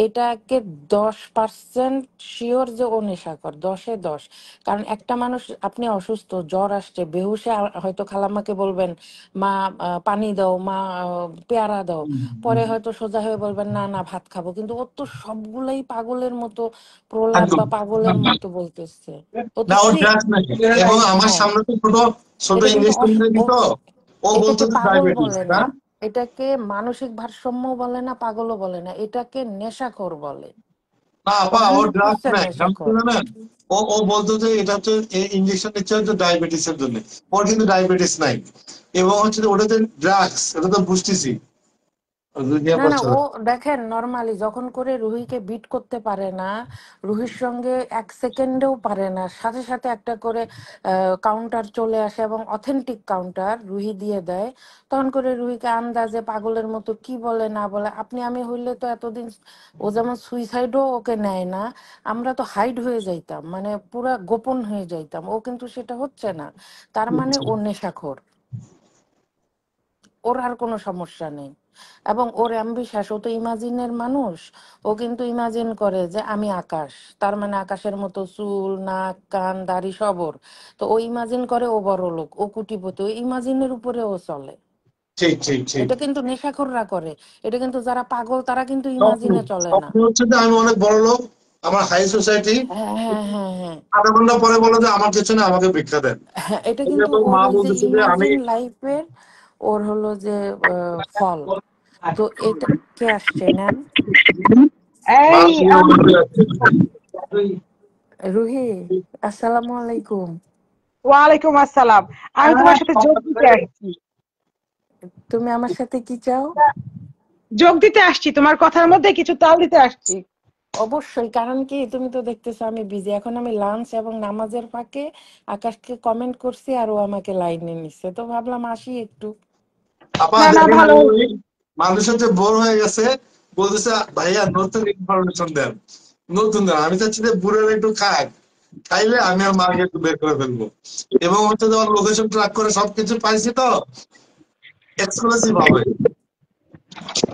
এটাকে 10% শিওর যে ও নেশাখোর, 10-এ 10। কারণ একটা মানুষ, আপনি অসুস্থ, জ্বর আসছে, বেহুশে হয়তো খালাম্মাকে বলবেন মা পানি দাও, মা পেয়ারা দাও, পরে হয়তো সোজা হয়ে বলবেন না না ভাত খাবো, কিন্তু ও তো সবগুলাই পাগলের মতো প্রলাপ একদম বা পাগলের মতো বলতেছে। ও তো না, ও ঠিক। ড্রাগস নেই, এবং আমার হ্যাঁ, সামনে তো ছোট ছোট এটা কিন্তু ইঞ্জেকশন দিয়ে দিত। ও বলতো এটাকে যে পাগল ডায়াবেটিস বলে না। না, এটাকে মানসিক ভারসাম্য বলে না, পাগলও বলে না, এটাকে নেশাখোর বলে। না ও আপা, ও ড্রাগস 100% নেই, কারণ কি নেশাখোর। জানেন, ও ও বলতো যে এটা হচ্ছে ইঞ্জেকশন নিচ্ছে হচ্ছে ডায়াবেটিস এর জন্য। ওর কিন্তু ডায়াবেটিস নাই, এবং হচ্ছে যে ওটা যে ড্রাগস, এটা তো বুঝতেছি। না না, ও দেখেন নর্মালি যখন করে রুহিকে বিট করতে পারে না, রুহির সঙ্গে 1 সেকেন্ডেও পারে না, সাথে সাথে একটা করে কাউন্টার চলে আসে এবং অথেন্টিক কাউন্টার রুহি দিয়ে দেয়। তখন করে রুহিকে আন্দাজে পাগলের মতো কি বলে না বলে। আপনি আমি হইলে তো এতদিন, ও যেমন সুইসাইডও ওকে নেয় না, আমরা তো হাইড হয়ে যাইতাম, মানে পুরা গোপন হয়ে যাইতাম। ও কিন্তু সেটা হচ্ছে না, তার মানে ও নেশাখোর, ওর আর কোনো সমস্যা নেই। এবং ওর অ্যাম্বিশাস, ও তো ইমাজিনের মানুষ। ও কিন্তু ইমাজিন করে যে আমি আকাশ, তার মানে আকাশের মতো চুল, নাক, কান, দাড়ি সব ওর। তো ও ইমাজিন করে ও বড় লোক, ও কোটিপতি, ও ইমাজিনের উপরে ও চলে। ঠিক ঠিক ঠিক। এটা কিন্তু নেশাখোররা করে, এটা কিন্তু যারা পাগল তারা কিন্তু ইমাজিনে চলে না। স্বপ্ন হচ্ছে যে আমি অনেক বড় লোক, আমার হাই সোসাইটি। হ্যাঁ হ্যাঁ হ্যাঁ হ্যাঁ। 0.5 ঘন্টা পরে বলো যে আমার কিছু না, আমাকে ভিক্ষা দেন। হ্যাঁ, এটা এই যে কিন্তু তোর ওর মা ওই যে বলতেছে যে আমি। ইমাজিন লাইফের, ওর হলো যে ফল। তো এটা কে আসছে নেন, মা এই তুমি আম, বলতে যাচ্ছে। রুহি, আসসালামু আলাইকুম। ওয়ালাইকুম আসসালাম। আমি তোমার সাথে যোগ দিতে আসছি। তুমি আমার সাথে কি চাও? যোগ দিতে আসছি, তোমার কথার মধ্যে কিছু তাল দিতে আসছি। অবশ্যই, কারণ কি তুমি তো দেখতেছো আমি বিজি, এখন আমি লাঞ্চ এবং নামাজের ফাঁকে আকাশকে কমেন্ট করছি আর ও আমাকে লাইনে নিচ্ছে, তো ভাবলাম আসি একটু। আপা না না, দেখেন, ভালো। আমি ওই মানুষ হচ্ছে বোর হয়ে গেছে, বলতেছে ভাইয়া নতুন ইনফরমেশন দেন, নতুন দেন। আমি চাচ্ছি যে বুড়ের একটু খাক, খাইলে আমি আর মাকে একটু বের করে ফেলবো। এবং হচ্ছে যে ওর লোকেশন ট্র্যাক করে সবকিছু পাইছি, তো এক্সক্লুসিভ হবে।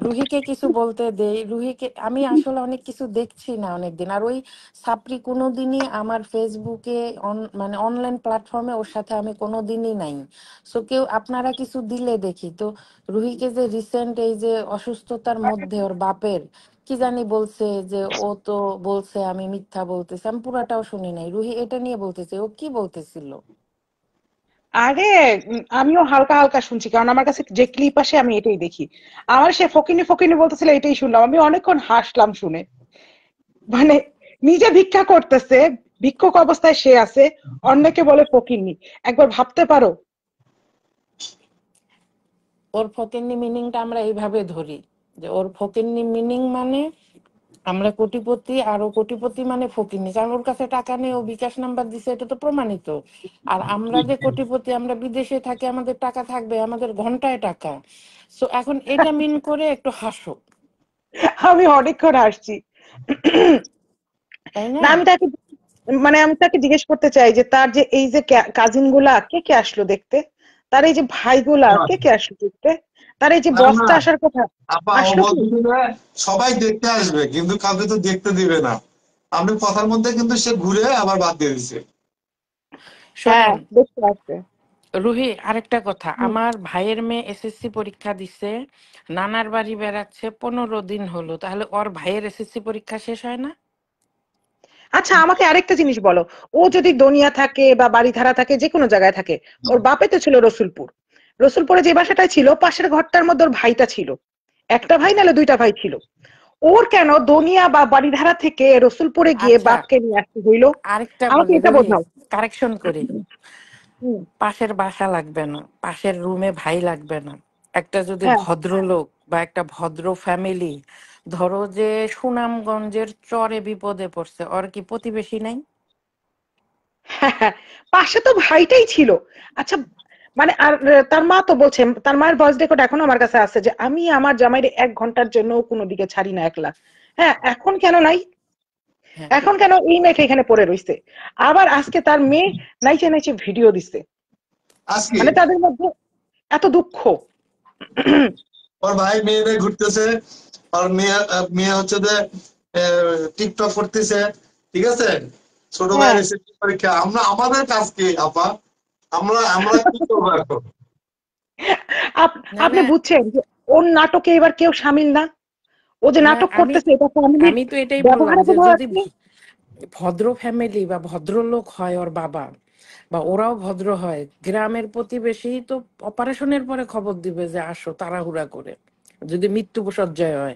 রুহিকে কিছু বলতে দেই, রুহিকে আমি আসলে অনেক কিছু দেখছি না অনেকদিন। আর ওই সাপড়ি কোনোদিনই আমার ফেসবুকে মানে অনলাইন প্ল্যাটফর্মে ওর সাথে আমি কোনোদিনই নাই। সো কেউ আপনারা কিছু দিলে দেখি তো। রুহিকে যে রিসেন্ট এই যে অসুস্থতার মধ্যে ওর বাপের কি জানি বলছে যে, ও তো বলছে আমি মিথ্যা বলতেছি, আমি পুরাটাও শুনি নাই। রুহি এটা নিয়ে বলতেছে, ও কি বলতেছিল? আরে, আমিও হালকা হালকা শুনছি, কারণ আমার কাছে যে ক্লিপ আসে আমি এটাই দেখি। আমার সে ফকিনি ফকিনি বলতেছিল, এটাই শুনলাম, আমি অনেকক্ষণ হাসলাম শুনে। মানে নিজে ভিক্ষা করতেছে, ভিক্ষুক অবস্থায় সে আছে, অন্যকে বলে ফকিন্নি। একবার ভাবতে পারো। ওর ফকিন্নি মিনিংটা আমরা এইভাবে ধরি, যে ওর ফকিন্নি মিনিং মানে আমরা কোটিপতি, আর ও কোটিপতি মানে ফকিন্নি, কারণ ওর কাছে টাকা নেই, ও বিকাশ নাম্বার দিছে, এটা তো প্রমাণিত। আর আমরা যে কোটিপতি, আমরা বিদেশে থাকি, আমাদের টাকা থাকবে, আমাদের ঘন্টায় টাকা। সো এখন এটা মিন করে একটু হাসো, আমি অনেকক্ষণ হাসছি। তাই না, না? আমি তাকে জিজ্ঞেস করতে চাই যে তার যে এই যে কাজিন গুলা কে কে আসলো দেখতে, তার এই যে ভাইগুলা কে কে আসলো দেখতে, তার এই যে না না বসটা আসার কথা, আপা, ও আসলো কি? বলতেছে যে সবাই দেখতে আসবে কিন্তু কাউকে তো দেখতে দিবে না। আপনি কথার মধ্যে কিন্তু সে ঘুরে আবার বাদ দিয়ে দিছে। হ্যাঁ, শোনেন দেখতে আসবে। রুহি, আরেকটা কথা, আমার ভাইয়ের মেয়ে এসএসসি পরীক্ষা দিছে, নানার বাড়ি বেড়াচ্ছে, 15 দিন হলো, তাহলে ওর ভাইয়ের এসএসসি পরীক্ষা শেষ হয় না? আচ্ছা, আমাকে আরেকটা জিনিস বলো। ও যদি দনিয়া থাকে বা বাড়িধারা থাকে, যে কোনো জায়গায় থাকে, ওর বাপে তো ছিল রসুলপুর। রসুলপুরে যে বাসাটায় ছিল, পাশের ঘরটার মধ্যে ওর ভাইটা ছিল। একটা ভাই নাহলে দুইটা ভাই ছিল। ওর কেন দনিয়া বা বাড়িধারা থেকে রসুলপুরে গিয়ে আচ্ছা, বাপকে নিয়ে আসতে হইলো? আরেকটা আমাকে বলি এটা রুহি, বোঝাও। কারেকশন করি। হুম, পাশের বাসা লাগবে না, পাশের রুমে ভাই লাগবে না। একটা যদি হ্যাঁ। ভদ্রলোক বা একটা ভদ্র ফ্যামিলি, ধরো যে সুনামগঞ্জের চরে বিপদে পড়ছে, ওর কি প্রতিবেশী নাই? হ্যাঁ, হ্যাঁ, পাশে তো ভাইটাই ছিল। আচ্ছা, মানে আর তার মা তো বলছে, তার মায়ের ভয়েস রেকর্ড এখনো আমার কাছে আছে যে আমি আমার জামাইরে 1 ঘন্টার জন্য কোনো দিকে ছাড়ি না একলা। হ্যাঁ, এখন কেন নাই? হ্যাঁ, এখন কেন এই মেয়েটা এখানে পড়ে রইছে? আবার আজকে তার মেয়ে নাইচে নাইচে ভিডিও দিছে। আজকে মানে তাদের মধ্যে এত দুঃখ। ওর ভাই মেয়ে নিয়ে ঘুরতেছে, আর মেয়ে মেয়ে হচ্ছে যে টিকটক করতেছে, ঠিক আছে, ছোট হ্যাঁ, ভাইয়ের এসএসসি পরীক্ষা। আমরা আমাদের কাজ কি আপা? আমরা আমরা কি করবো এখন? না আপনি না বুঝছেন যে ওর নাটকে এবার কেউ সামিল না? ও যে না, নাটক আমি করতেছে এটা ফ্যামিলির আমি তো এটাই বললাম ব্যবহারে যে বোধ যদি আছে। ভদ্র ফ্যামিলি বা ভদ্রলোক হয় ওর বাবা, বা ওরাও ভদ্র হয়, গ্রামের প্রতিবেশী তো অপারেশনের পরে খবর দিবে যে আসো তাড়াহুড়া করে, যদি মৃত্যু সজ্জায় হয়।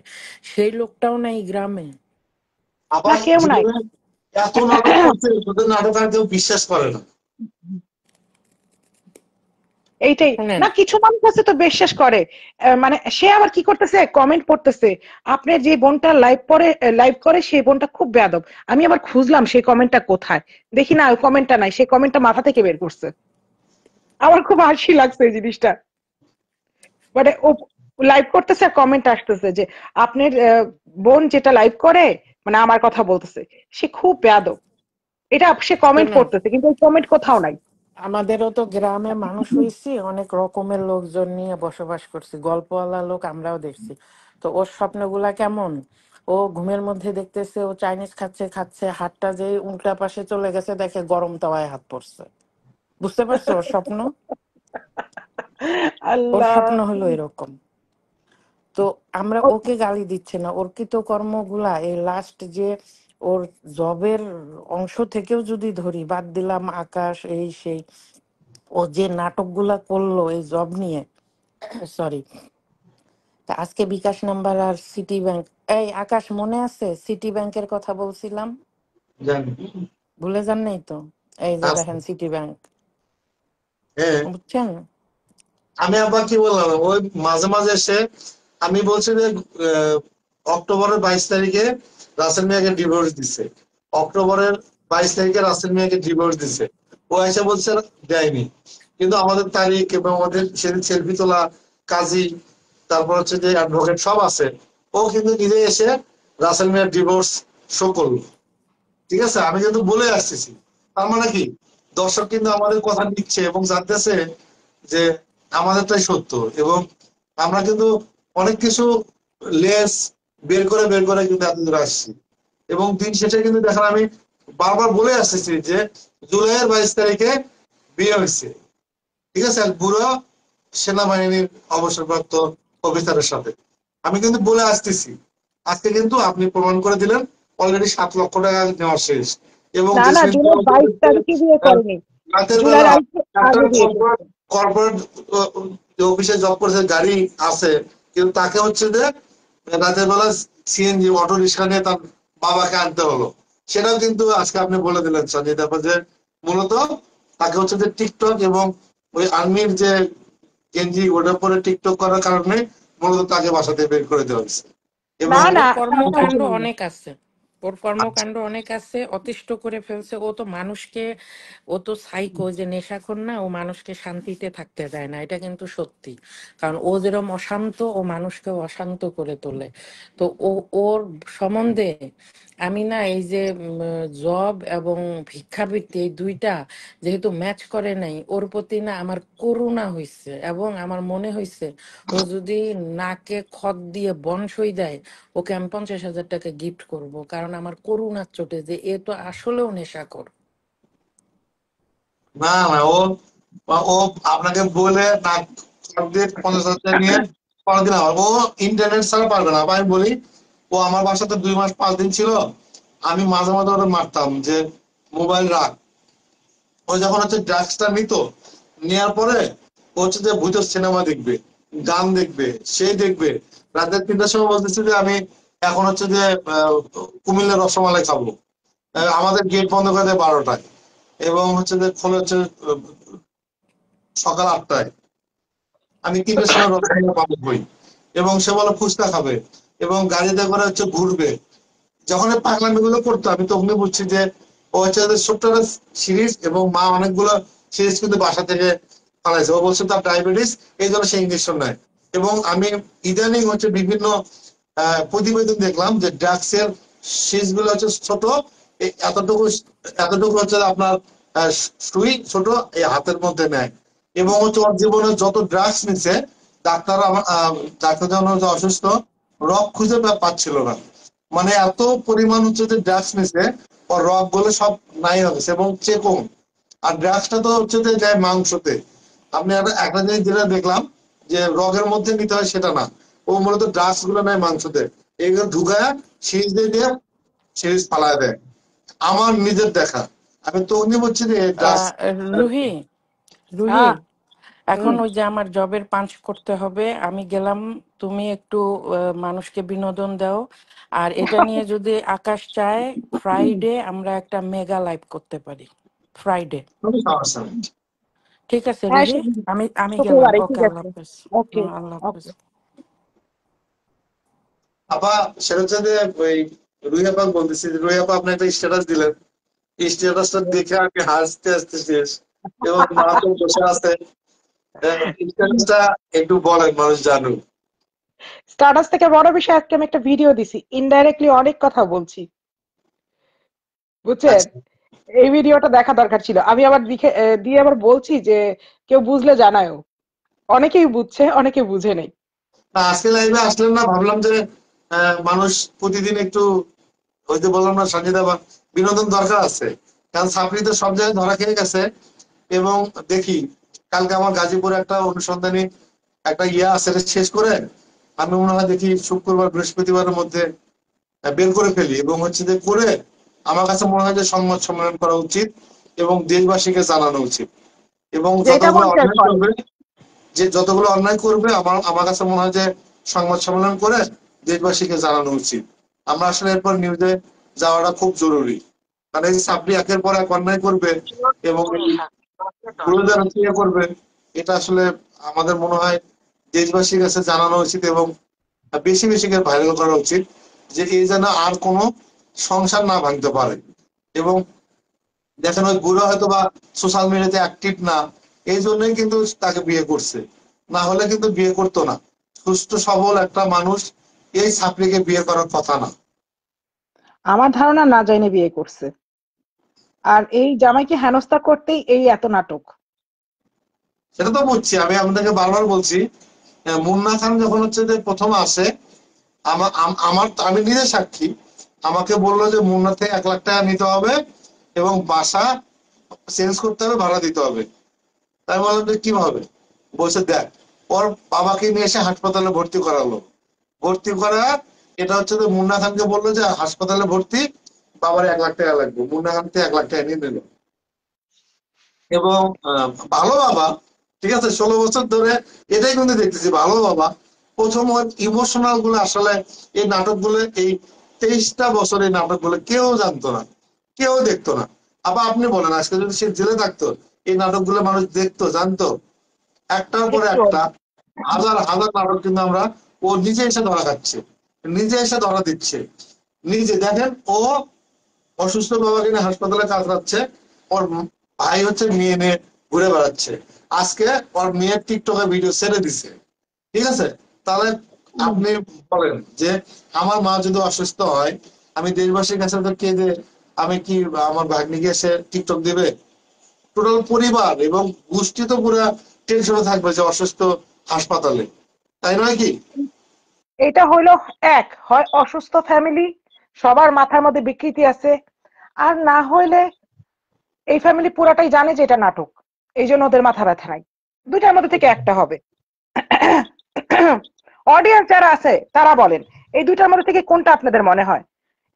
সেই লোকটাও নাই গ্রামে। আবার না, কেউ নাই। জীবনে এত নাটক করছে, তোদের নাটক আর কেউ বিশ্বাস করে না। এইটাই শুনেন, না, কিছু মানুষ আছে তো বিশ্বাস করে। মানে সে আবার কি করতেছে, কমেন্ট পড়তেছে। আপনার যে বোনটা লাইভ করে সেই বোনটা খুব বেয়াদব। আমি আবার খুঁজলাম সেই কমেন্টটা কোথায়, দেখি না ওই কমেন্টটা নাই, সেই কমেন্টটা মাথা থেকে বের করছে। আমার খুব হাসি লাগছে এই জিনিসটা। মানে ও লাইভ করতেছে আর কমেন্ট আসতেছে যে আপনার বোন যেটা লাইভ করে, মানে আমার কথা বলতেছে, সে খুব বেয়াদব। এটা সে কমেন্ট শোনো, করতেছে কিন্তু ওই কমেন্ট কোথাও নাই। আমাদেরও তো গ্রামে মানুষ হইছি, অনেক রকমের লোকজন নিয়ে বসবাস করছি, গল্পওয়ালা লোক আমরাও দেখছি। তো ওর স্বপ্নগুলা কেমন? ও ঘুমের মধ্যে দেখতেছে ও চাইনিজ খাচ্ছে খাচ্ছে, হাতটা যে উল্টা পাশে চলে গেছে, দেখে গরম তাওয়ায় হাত পড়ছে। বুঝতে পারছো ওর স্বপ্ন? ওর আল্লাহ। স্বপ্ন হলো এরকম। তো আমরা ওকে গালি দিচ্ছি না, ওর কৃতকর্মগুলা এই লাস্ট যে ওর জবের অংশ থেকেও যদি ধরি, বাদ দিলাম আকাশ এই সেই, ও যে নাটকগুলা করলো এই জব নিয়ে, সরি, তা আজকে বিকাশ নাম্বার আর সিটি ব্যাংক, এই আকাশ মনে আছে সিটি ব্যাংকের কথা বলছিলাম? জানি। ভুলে যান নাই তো? এই যে আচ্ছা, দেখেন সিটি ব্যাংক, হ্যাঁ। বুঝছেন? আমি আবার কি বললাম, ওই মাঝে মাঝে এসে আমি বলছি যে আহ, অক্টোবরের 22 তারিখে রাসেল মিয়াকে ডিভোর্স দিছে, অক্টোবরের 22 তারিখে রাসেল মিয়াকে ডিভোর্স দিছে। ও এসে বলছে দেয়নি, কিন্তু আমাদের তারিখ এবং আমাদের সেদিন সেলফি তোলা, কাজী, তারপর হচ্ছে যে অ্যাডভোকেট সব আছে। ও কিন্তু নিজে এসে রাসেল মিয়ার ডিভোর্স শো করলো, ঠিক আছে। আমি কিন্তু বলে আসতেছি, তার মানে কি, দর্শক কিন্তু আমাদের কথা নিচ্ছে এবং জানতেছে যে আমাদেরটাই সত্য। এবং আমরা কিন্তু অনেক কিছু লেস বের করে কিন্তু এতদূর আসছি। এবং দিন শেষে কিন্তু দেখেন, আমি বারবার বলে আসতেছি যে জুলাইয়ের 22 তারিখে বিয়ে হয়েছে, ঠিক আছে, এক বুড়ো সেনাবাহিনীর অবসরপ্রাপ্ত অফিসারের সাথে। আমি কিন্তু বলে আসতেছি, আজকে কিন্তু আপনি প্রমাণ করে দিলেন অলরেডি 7 লক্ষ টাকা নেওয়া শেষ। এবং না, না, জেসমিন জুলাই 22 তারিখে বিয়ে করেনি। রাতের জুলাই বেলা একটা আগে বিয়ে করছে। কর্পোরেট অফিসে জব করেছে, গাড়ি আছে, কিন্তু তাকে হচ্ছে যে রাতের বেলা সিএনজি অটো রিক্সা নিয়ে তার বাবাকে আনতে হলো। সেটাও কিন্তু আজকে আপনি বলে দিলেন সঞ্জয়, তারপর যে মূলত তাকে হচ্ছে যে টিকটক এবং ওই আর্মির যে গেঞ্জি ওটার পরে টিকটক করার কারণে মূলত তাকে বাসা থেকে বের করে দেওয়া হয়েছে। এবং না, না, ওর না, তেমন কিছু কর্মকাণ্ড না। অনেক আছে, ওর কর্মকাণ্ড অনেক আছে, অতিষ্ঠ করে ফেলছে। ও তো মানুষকে, ও তো সাইকো, যে নেশাখোর না, ও মানুষকে শান্তিতে থাকতে দেয় না, এটা কিন্তু সত্যি। কারণ ও যেরকম অশান্ত, ও মানুষকে অশান্ত করে তোলে। তো ওর সম্বন্ধে আমি না, এই যে জব এবং ভিক্ষাবৃত্তি এই দুইটা যেহেতু ম্যাচ করে নাই, ওর প্রতি না আমার করুণা হইছে, এবং আমার মনে হইছে ও যদি নাকে খত দিয়ে বনসই দেয়, ওকে আমি 50,000 টাকা গিফট করব, কারণ আমার করুণার চোটে যে এ তো আসলেও নেশাখোর। না না, ও ও আপনাকে বলে না, 50,000 নিয়ে কোনোদিন ও ইন্টারনেট ছাড়া পারবে না। আবার আমি বলি, ও আমার বাসাতে 2 মাস 5 দিন ছিল, আমি মাঝে মাঝে ওটা মারতাম যে মোবাইল রাখ। ও যখন হচ্ছে ড্রাগসটা নিত, নেওয়ার পরে ও হচ্ছে যে ভূতের সিনেমা দেখবে, গান দেখবে, সেই দেখবে। রাতের 3টার সময় বলতেছি যে আমি এখন হচ্ছে যে কুমিল্লার রসমালাই খাবো, আমাদের গেট বন্ধ করে দেয় 12টায়, এবং হচ্ছে যে খোলে হচ্ছে সকাল 8টায়। আমি 3টার সময় রসমালাই পাবো বই, এবং সে বলে ফুচকা খাবে, এবং গাড়িতে করে হচ্ছে ঘুরবে। যখন এই পাগলামি গুলো করতো আমি তখনই বুঝছি যে ও হচ্ছে যে ছোট্ট সিরিজ, এবং মা অনেকগুলো সিরিজ কিন্তু বাসা থেকে ফালাইছে। ও বলছে তার ডায়াবেটিস, এই জন্য সে ইঞ্জেকশন নেয়। এবং আমি ইদানিং হচ্ছে বিভিন্ন প্রতিবেদন দেখলাম যে ড্রাগস এর সিরিজ গুলো হচ্ছে ছোট, এতটুকু এতটুকু হচ্ছে আপনার সুই ছোট, এই হাতের মধ্যে নেয়। এবং হচ্ছে ওর জীবনে যত ড্রাগস নিচ্ছে, ডাক্তার ডাক্তার যখন হচ্ছে অসুস্থ, রক খুঁজে পাচ্ছিল না। মানে এত পরিমাণ হচ্ছে যে ড্রাগস নিছে, ওর রক বলে সব নাই হয়েছে, এবং চেকন। আর ড্রাগসটা তো হচ্ছে যে যায় মাংসতে। আপনি একটা জিনিস যেটা দেখলাম যে রগের মধ্যে নিতে হয় সেটা না, ও মূলত ড্রাগস গুলো নেয় মাংসতে, এগুলো ঢুকায় সিরিজ দিয়ে সিরিজ ফালায় দেয়। আমার নিজের দেখা, আমি তো উনি বলছি যে ড্রাগস। আহ, রুহি রুহি হ্যাঁ। এখন হুম। ওই যে আমার জবের পাঞ্চ করতে হবে, আমি গেলাম। তুমি একটু মানুষকে বিনোদন দাও। আর এটা নিয়ে যদি আকাশ চায়, ফ্রাইডে আমরা একটা মেগা লাইভ করতে পারি। ফ্রাইডে, কোনো সমস্যা নেই। ঠিক আছে হ্যাঁ, রুহি? আমি আমি গেলাম। শুক্রবারে ওকে, ঠিক আল্লাহ আছে। হাফেজ। ওকে। আল্লাহ ওকে। হাফেজ। আপা, সেটা হচ্ছে যে ওই রুই আপা বলতেছি, রুই আপা আপনি একটা স্ট্যাটাস দিলেন, এই স্ট্যাটাসটা দেখে আমি হাসতে হাসতে শেষ। এবং মা তো বসে আছে, স্ট্যাটাসটা একটু বলেন মানুষ জানুক। স্টাটাস থেকে বড় বিষয়, আজকে আমি একটা ভিডিও দিছি, ইনডাইরেক্টলি অনেক কথা বলছি, বুঝছেন? আচ্ছা, এই ভিডিওটা দেখা দরকার ছিল। আমি আবার দিয়ে আবার বলছি যে কেউ বুঝলে জানায়ও। অনেকেই বুঝছে, অনেকে বুঝে নেই। আজকে লাইভে আসলেন না, ভাবলাম যে মানুষ প্রতিদিন একটু, ওই যে বললাম না সঞ্জিতা, বিনোদন দরকার আছে। কারণ সাপড়ি তো সব জায়গায় ধরা খেয়ে গেছে। এবং দেখি, কালকে আমার গাজীপুরে একটা অনুসন্ধানী একটা ইয়ে আছে, এটা শেষ করে আমি মনে হয় দেখি শুক্রবার বৃহস্পতিবারের মধ্যে বের করে ফেলি, এবং হচ্ছে যে করে আমার কাছে মনে হয় যে সংবাদ সম্মেলন করা উচিত, এবং দেশবাসীকে জানানো উচিত। এবং যেটা যতগুলো মন চায় অন্যায় করে। করবে, যে যতগুলো অন্যায় করবে, আমার আমার কাছে মনে হয় যে সংবাদ সম্মেলন করে দেশবাসীকে জানানো উচিত। আমরা আসলে এরপর নিউজে যাওয়াটা খুব জরুরি। কারণ এই সাপ্লি একের পর এক অন্যায় করবে, এবং এই গুলোদের ইয়ে করবে, এটা আসলে আমাদের মনে হয় দেশবাসীর কাছে জানানো উচিত, এবং বেশি বেশি করে ভাইরাল করা উচিত, যে এই যেন আর কোনো সংসার না ভাঙতে পারে। এবং দেখেন ওই বুড়ো হয়তো বা সোশ্যাল মিডিয়াতে অ্যাক্টিভ না, এই জন্যই কিন্তু তাকে বিয়ে করছে, না হলে কিন্তু বিয়ে করতো না। সুস্থ সবল একটা মানুষ এই ছাত্রীকে বিয়ে করার কথা না। আমার ধারণা না জানি বিয়ে করছে। আর এই জামাইকে হেনস্থা করতেই এই এত নাটক। সেটা তো বুঝছি, আমি আপনাকে বারবার বলছি। মুন্না খান যখন হচ্ছে যে প্রথম আসে, আমার আমি নিজে সাক্ষী, আমাকে বললো যে মুন্না থেকে 1 লাখ টাকা নিতে হবে, এবং বাসা চেঞ্জ করতে হবে, ভাড়া দিতে হবে। তাই বললাম যে কিভাবে, বলছে দেখ, ওর বাবাকে নিয়ে এসে হাসপাতালে ভর্তি করালো। ভর্তি করা, এটা হচ্ছে যে মুন্না খানকে বললো যে হাসপাতালে ভর্তি, বাবার 1 লাখ টাকা লাগবে। মুন্না খান থেকে 1 লাখ টাকা নিয়ে নিল। এবং ভালো বাবা, ঠিক আছে, 16 বছর ধরে এটাই কিন্তু দেখতেছি ভালো বাবা। প্রথম ইমোশনাল গুলো আসলে এই নাটকগুলো, এই 23টা বছর এই নাটকগুলো কেউ জানতো না, কেউ দেখতো না। আবার আপনি বলেন, আজকে যদি সে জেলে থাকতো, এই নাটকগুলো মানুষ দেখতো, জানতো? একটার পরে একটু। একটা হাজার হাজার নাটক কিন্তু আমরা, ও নিজে এসে ধরা খাচ্ছে, নিজে এসে ধরা দিচ্ছে। নিজে দেখেন, ও অসুস্থ বাবাকে নিয়ে হাসপাতালে কাতরাচ্ছে, ওর ভাই হচ্ছে মেয়ে নিয়ে ঘুরে বেড়াচ্ছে। আজকে ওর মেয়ের টিকটকে ভিডিও ছেড়ে দিছে, ঠিক আছে? তাহলে আপনি বলেন যে আমার মা যদি অসুস্থ হয়, আমি দেশবাসীর কাছে তো কেঁদে, আমি কি আমার ভাগ্নিকে এসে টিকটক দিবে? টোটাল পরিবার এবং গোষ্ঠী তো পুরো টেনশনে থাকবে যে অসুস্থ হাসপাতালে, তাই নয় কি? এটা হইলো হয় অসুস্থ ফ্যামিলি, সবার মাথার মধ্যে বিকৃতি আছে। আর না হইলে এই ফ্যামিলি পুরাটাই জানে যে এটা নাটক, এই জন্য ওদের মাথা ব্যথা নাই। দুইটার মধ্যে থেকে একটা হবে। অডিয়েন্স যারা আছে তারা বলেন, এই দুইটার মধ্যে থেকে কোনটা আপনাদের মনে হয়?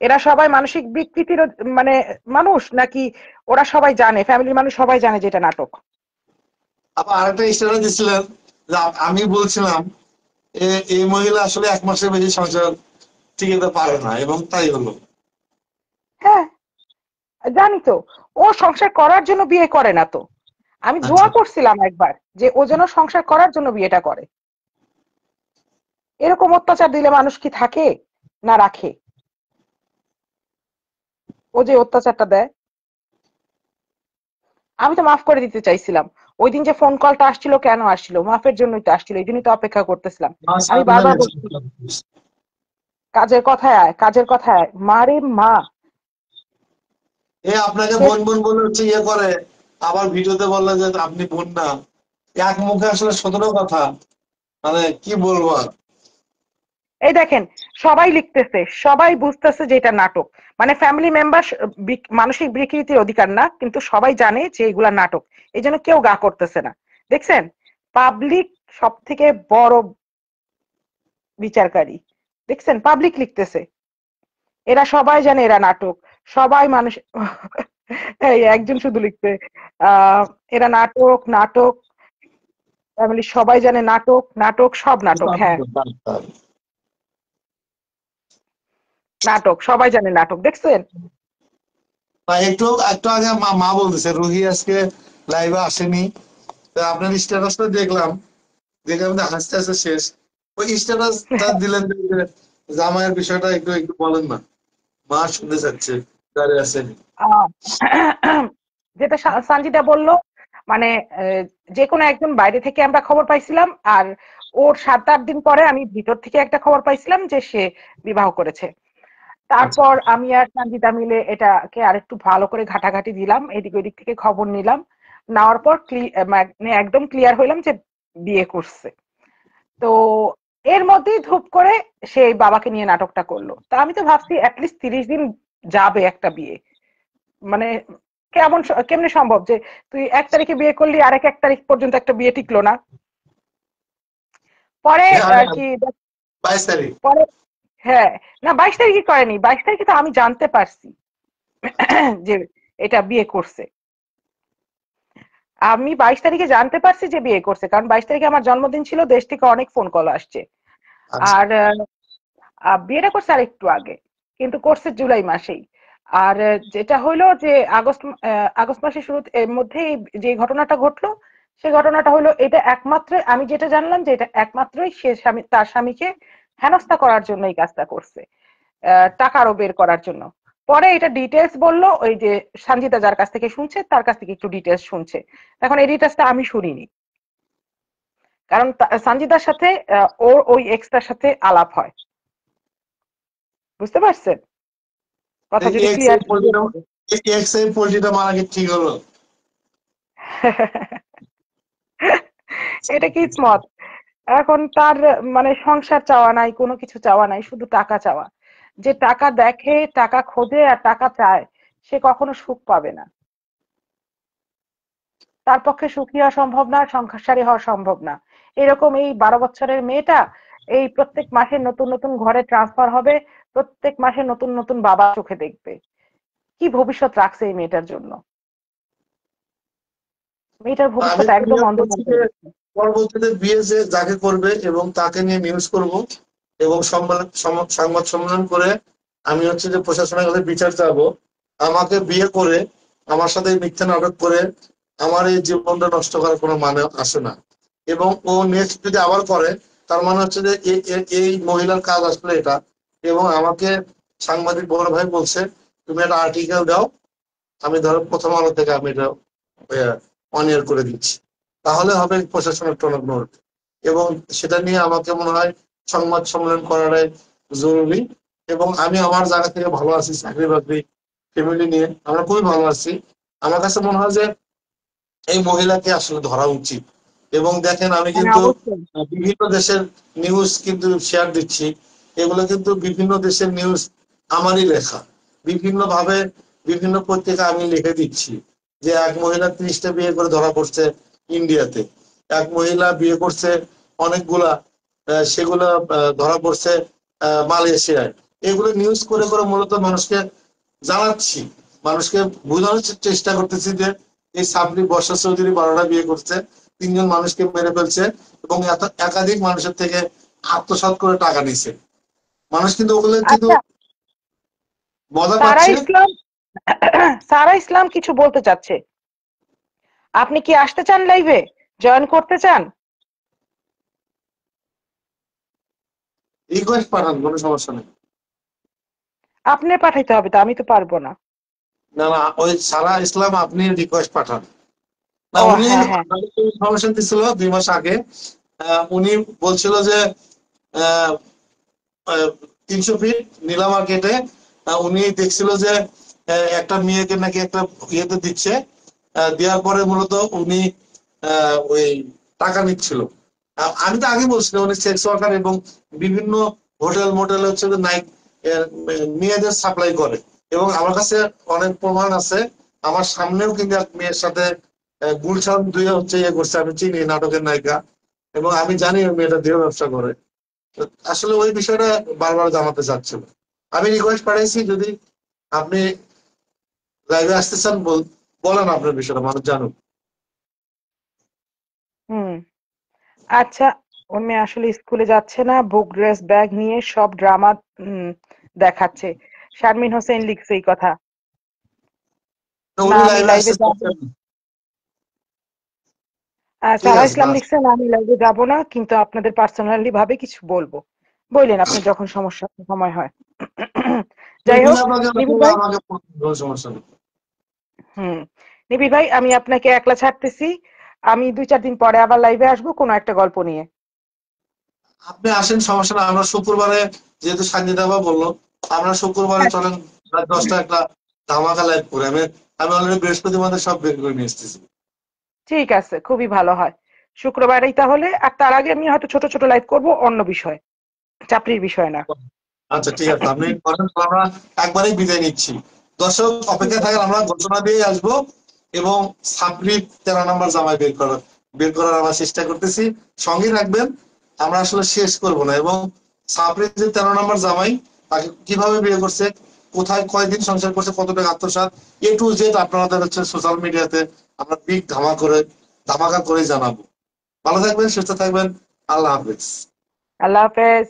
এরা সবাই মানসিক বিকৃতির মানে মানুষ, নাকি ওরা সবাই জানে, ফ্যামিলির মানুষ সবাই জানে যে এটা নাটক? আবার আরেকটা স্ট্যাটাস দিচ্ছিলেন যে আমি বলছিলাম এই মহিলা আসলে 1 মাসের বেশি সংসার টিকাতে পারে না, এবং তাই হলো। হ্যাঁ, জানি তো। ও সংসার করার জন্য বিয়ে করে না তো। আমি আচ্ছা, দোয়া করছিলাম একবার যে ও যেন সংসার করার জন্য বিয়েটা করে। এরকম অত্যাচার দিলে মানুষ কি থাকে না রাখে? ও যে অত্যাচারটা দেয়, আমি তো মাফ করে দিতে চাইছিলাম। ওই দিন যে ফোন কলটা আসছিল, কেন আসছিল? মাফের জন্যই তো আসছিল, এই জন্যই তো অপেক্ষা করতেছিলাম। আমি বারবার বলছি কাজের কথায় আয়, কাজের কথায় আয়। মারে মা, এ আপনাকে সে বোন বোন বলে হচ্ছে ইয়ে করে, আবার ভিডিওতে বললে যে আপনি বোন না। এক মুখে আসলে 17 কথা, মানে কি বলবো আর। এই দেখেন, সবাই লিখতেছে, সবাই বুঝতেছে যে এটা নাটক। মানে ফ্যামিলি মেম্বার মানসিক বিকৃতির অধিকার না, কিন্তু সবাই জানে যে এগুলা নাটক। এই জন্য কেউ গা করতেছে না। দেখছেন, পাবলিক সব থেকে বড় বিচারকারী। দেখছেন, পাবলিক লিখতেছে, এরা সবাই জানে এরা নাটক। সবাই মানুষ এই একজন শুধু লিখতে এরা নাটক নাটক, ফ্যামিলি সবাই জানে নাটক নাটক, সব নাটক। হ্যাঁ, নাটক, সবাই জানে নাটক। দেখছেন, একটু একটু আগে মা মা বলতেছে রুহি আজকে লাইভে আসেনি। তা আপনার স্ট্যাটাসটা দেখলাম, দেখে আমাদের হাসতে হাসতে শেষ। ওই স্ট্যাটাসটা দিলেন যে জামাইয়ের বিষয়টা একটু একটু বলেন না, মা শুনতে চাচ্ছে, দাঁড়িয়ে আছেন। আহ, যেটা সানজিদা বললো, মানে যে কোনো একজন বাইরে থেকে আমরা খবর পাইছিলাম, আর ওর 7-8 দিন পরে আমি ভিতর থেকে একটা খবর পাইছিলাম যে সে বিবাহ করেছে। আচ্ছা, তারপর আমি আর সঞ্জিতা মিলে এটাকে আরেকটু ভালো করে ঘাটাঘাটি দিলাম, এদিক ওদিক থেকে খবর নিলাম। নেওয়ার পর মানে একদম ক্লিয়ার হইলাম যে বিয়ে করছে। তো এর মধ্যেই ধুপ করে সেই বাবাকে নিয়ে নাটকটা করলো। তা আমি তো ভাবছি অ্যাটলিস্ট 30 দিন যাবে একটা বিয়ে। মানে কেমনে সম্ভব যে তুই 1 তারিখে বিয়ে করলি, আরেক 1 তারিখ পর্যন্ত একটা বিয়ে টিকলো না। পরে হ্যাঁ, আর কি 22 তারিখ। পরে, হ্যাঁ, না 22 তারিখে করেনি, 22 তারিখে তো আমি জানতে পারছি যে এটা বিয়ে করছে। আমি 22 তারিখে জানতে পারছি যে বিয়ে করছে, কারণ 22 তারিখে আমার জন্মদিন ছিল, দেশ থেকে অনেক ফোন কল আসছে। আচ্ছা, আর বিয়েটা করছে আর একটু আগে, কিন্তু করছে জুলাই মাসেই। আর যেটা হইলো যে আগস্ট মাসের শুরু এর মধ্যে যে ঘটনাটা ঘটলো, সে ঘটনাটা হলো এটা একমাত্র, আমি যেটা জানলাম যে এটা একমাত্রই সে তার স্বামীকে হেনস্থা করার জন্য এই কাজটা করছে, টাকা আরো বের করার জন্য। পরে এটা ডিটেলস বললো ওই যে সঞ্জিতা যার কাছ থেকে শুনছে, তার কাছ থেকে একটু ডিটেলস শুনছে। এখন এই ডিটেলসটা আমি শুনিনি, কারণ সঞ্জিতার সাথে ওর ওই এক্সটার সাথে আলাপ হয়। বুঝতে পারছেন? কথা যদি এক্স এই ক্লিয়ার পোল্ট্রিটা, এক্স এই পোল্ট্রিটা মারা কি ঠিক হলো? এটা কিসমত। এখন তার মানে সংসার চাওয়া নাই, কোনো কিছু চাওয়া নাই, শুধু টাকা চাওয়া। যে টাকা দেখে, টাকা খোঁজে আর টাকা চায়, সে কখনো সুখ পাবে না। তার পক্ষে সুখী হওয়া সম্ভব না, সংসারী হওয়া সম্ভব না। এরকম এই 12 বছরের মেয়েটা এই প্রত্যেক মাসে নতুন নতুন ঘরে ট্রান্সফার হবে, প্রত্যেক মাসে নতুন নতুন বাবা চোখে দেখবে। কি ভবিষ্যৎ রাখছে এই মেয়েটার জন্য? মেয়েটার আমি ভবিষ্যৎ তো একদম নিয়োগ অন্ধকার করছি যে হয়ে গেছে। পরবর্তীতে বিয়ে যে যাকে করবে এবং তাকে নিয়ে নিউজ করব, এবং সংবাদ সম্মেলন করে আমি হচ্ছে যে প্রশাসনের কাছে বিচার চাবো। আমাকে বিয়ে করে আমার সাথে এই মিথ্যা নাটক করে আমার এই জীবনটা নষ্ট করার কোনো মানে আসে না। এবং ও নেক্সট যদি আবার করে, তার মানে হচ্ছে যে এই মহিলার কাজ আসলে এটা। এবং আমাকে সাংবাদিক বড় ভাই বলছে তুমি একটা আর্টিকেল দাও, আমি ধরো প্রথম আলো থেকে আমি এটা অন এয়ার করে দিচ্ছি, তাহলে হবে প্রশাসনের টনক নড়বে। এবং সেটা নিয়ে আমাকে মনে হয় সংবাদ সম্মেলন করাটাই জরুরি। এবং আমি আমার জায়গা থেকে ভালো আছি, চাকরি বাকরি ফ্যামিলি নিয়ে আমরা খুবই ভালো আছি। আমার কাছে মনে হয় যে এই মহিলাকে আসলে ধরা উচিত। এবং দেখেন আমি মানে কিন্তু অবশ্যই বিভিন্ন দেশের নিউজ কিন্তু শেয়ার দিচ্ছি, এগুলো কিন্তু বিভিন্ন দেশের নিউজ আমারই লেখা, বিভিন্ন ভাবে বিভিন্ন পত্রিকা আমি লিখে দিচ্ছি যে এক মহিলা 30টা বিয়ে করে ধরা পড়ছে ইন্ডিয়াতে, এক মহিলা বিয়ে করছে অনেকগুলা, সেগুলো ধরা পড়ছে মালয়েশিয়ায়। এগুলো নিউজ করে করে মূলত মানুষকে জানাচ্ছি, মানুষকে বোঝানোর চেষ্টা করতেছি যে এই সাবরি বর্ষা চৌধুরী 12টা বিয়ে করছে, 3জন মানুষকে মেরে ফেলছে এবং একাধিক মানুষের থেকে আত্মসাৎ করে টাকা নিছে। মানুষ কিন্তু ওগুলো কিন্তু আচ্ছা, মজা সারা পাচ্ছে। ইসলাম সারা ইসলাম কিছু বলতে চাচ্ছে। আপনি কি আসতে চান লাইভে? জয়েন করতে চান? রিকোয়েস্ট পাঠান, কোনো সমস্যা নেই। আপনার পাঠাইতে হবে তো, আমি তো পারবো না। না না, ওই সারা ইসলাম আপনি রিকোয়েস্ট পাঠান। না, ও উনি হ্যাঁ হ্যাঁ। ইনফরমেশন দিছিল 2 মাস আগে। উনি বলছিল যে 300 ফিট নীলা মার্কেটে উনি দেখছিল যে একটা মেয়েকে নাকি একটা ইয়েতে দিচ্ছে, দেওয়ার পরে মূলত উনি ওই টাকা নিচ্ছিল। আমি তো আগে বলছিলাম উনি সেক্স ওয়ার্কার এবং বিভিন্ন হোটেল মোটেল হচ্ছে যে নাইট মেয়েদের সাপ্লাই করে, এবং আমার কাছে অনেক প্রমাণ আছে। আমার সামনেও কিন্তু এক মেয়ের সাথে গুলশান 2 হচ্ছে ইয়ে করছে, আমি চিনি নাটকের নায়িকা, এবং আমি জানি ওই মেয়েটা দেহ ব্যবসা করে। তো আসলে ওই বিষয়টা বারবার জানাতে চাচ্ছিল। আমি রিকোয়েস্ট পাঠাইছি, যদি আপনি লাইভে আসতে চান বলেন আপনার বিষয়টা, মানুষ জানুক। হুম। আচ্ছা, ওর মেয়ে আসলে স্কুলে যাচ্ছে না, বুক ড্রেস ব্যাগ নিয়ে সব ড্রামা দেখাচ্ছে। শারমিন হোসেন লিখছে এই কথা। তো না উনি আমি লাইভে লাইভে আসতে যাব। চাচ্ছেন? ঠিক সারা আছে ইসলাম না, লিখছে না আমি লাইভে যাব না, কিন্তু আপনাদের পার্সোনালি ভাবে কিছু বলবো। বললেন আপনার যখন সময় হয়। যাই হোক, নিবিড় আপনাকে নিবিড় ভাই। আমাকে কোনো সমস্যা নেই। হুম। নিবিড় ভাই, আমি আপনাকে একলা ছাড়তেছি। আমি 2-4 দিন পরে আবার লাইভে আসবো কোনো একটা গল্প নিয়ে। আপনি আসেন, সমস্যা না। আমরা শুক্রবারে, যেহেতু সানজিদা আপা বললো, আমরা শুক্রবারে হ্যাঁ, চলেন রাত 10টা একটা ধামাকা লাইভ করে। আমি অলরেডি বৃহস্পতিবার সব বের করে নিয়ে এসেছি। ঠিক আছে, খুবই ভালো হয়। শুক্রবারেই তাহলে। আর তার আগে আমি হয়তো ছোট ছোট লাইভ করব অন্য বিষয়, চাকরির বিষয় না। আচ্ছা ঠিক আছে, আপনি করেন, আমরা একবারেই বিদায় নিচ্ছি। দর্শক ঠিক অপেক্ষায় আছে। থাকেন, আমরা ঘোষণা দিয়ে আসবো, এবং সাপ্রির 13 নম্বর জামাই বের করার আমরা চেষ্টা করতেছি। সঙ্গে রাখবেন, আমরা আসলে শেষ করব না। এবং সাপ্রির যে 13 নম্বর জামাই, তাকে কিভাবে বিয়ে করছে, কোথায় কয়দিন সংসার করছে, কত টাকা আত্মসাৎ, A to Z আপনাদের হচ্ছে সোশ্যাল মিডিয়াতে আমরা বিগ ধামাকা করে জানাবো। ভালো থাকবেন, সুস্থ থাকবেন। আল্লাহ হাফেজ। আল্লাহ হাফেজ।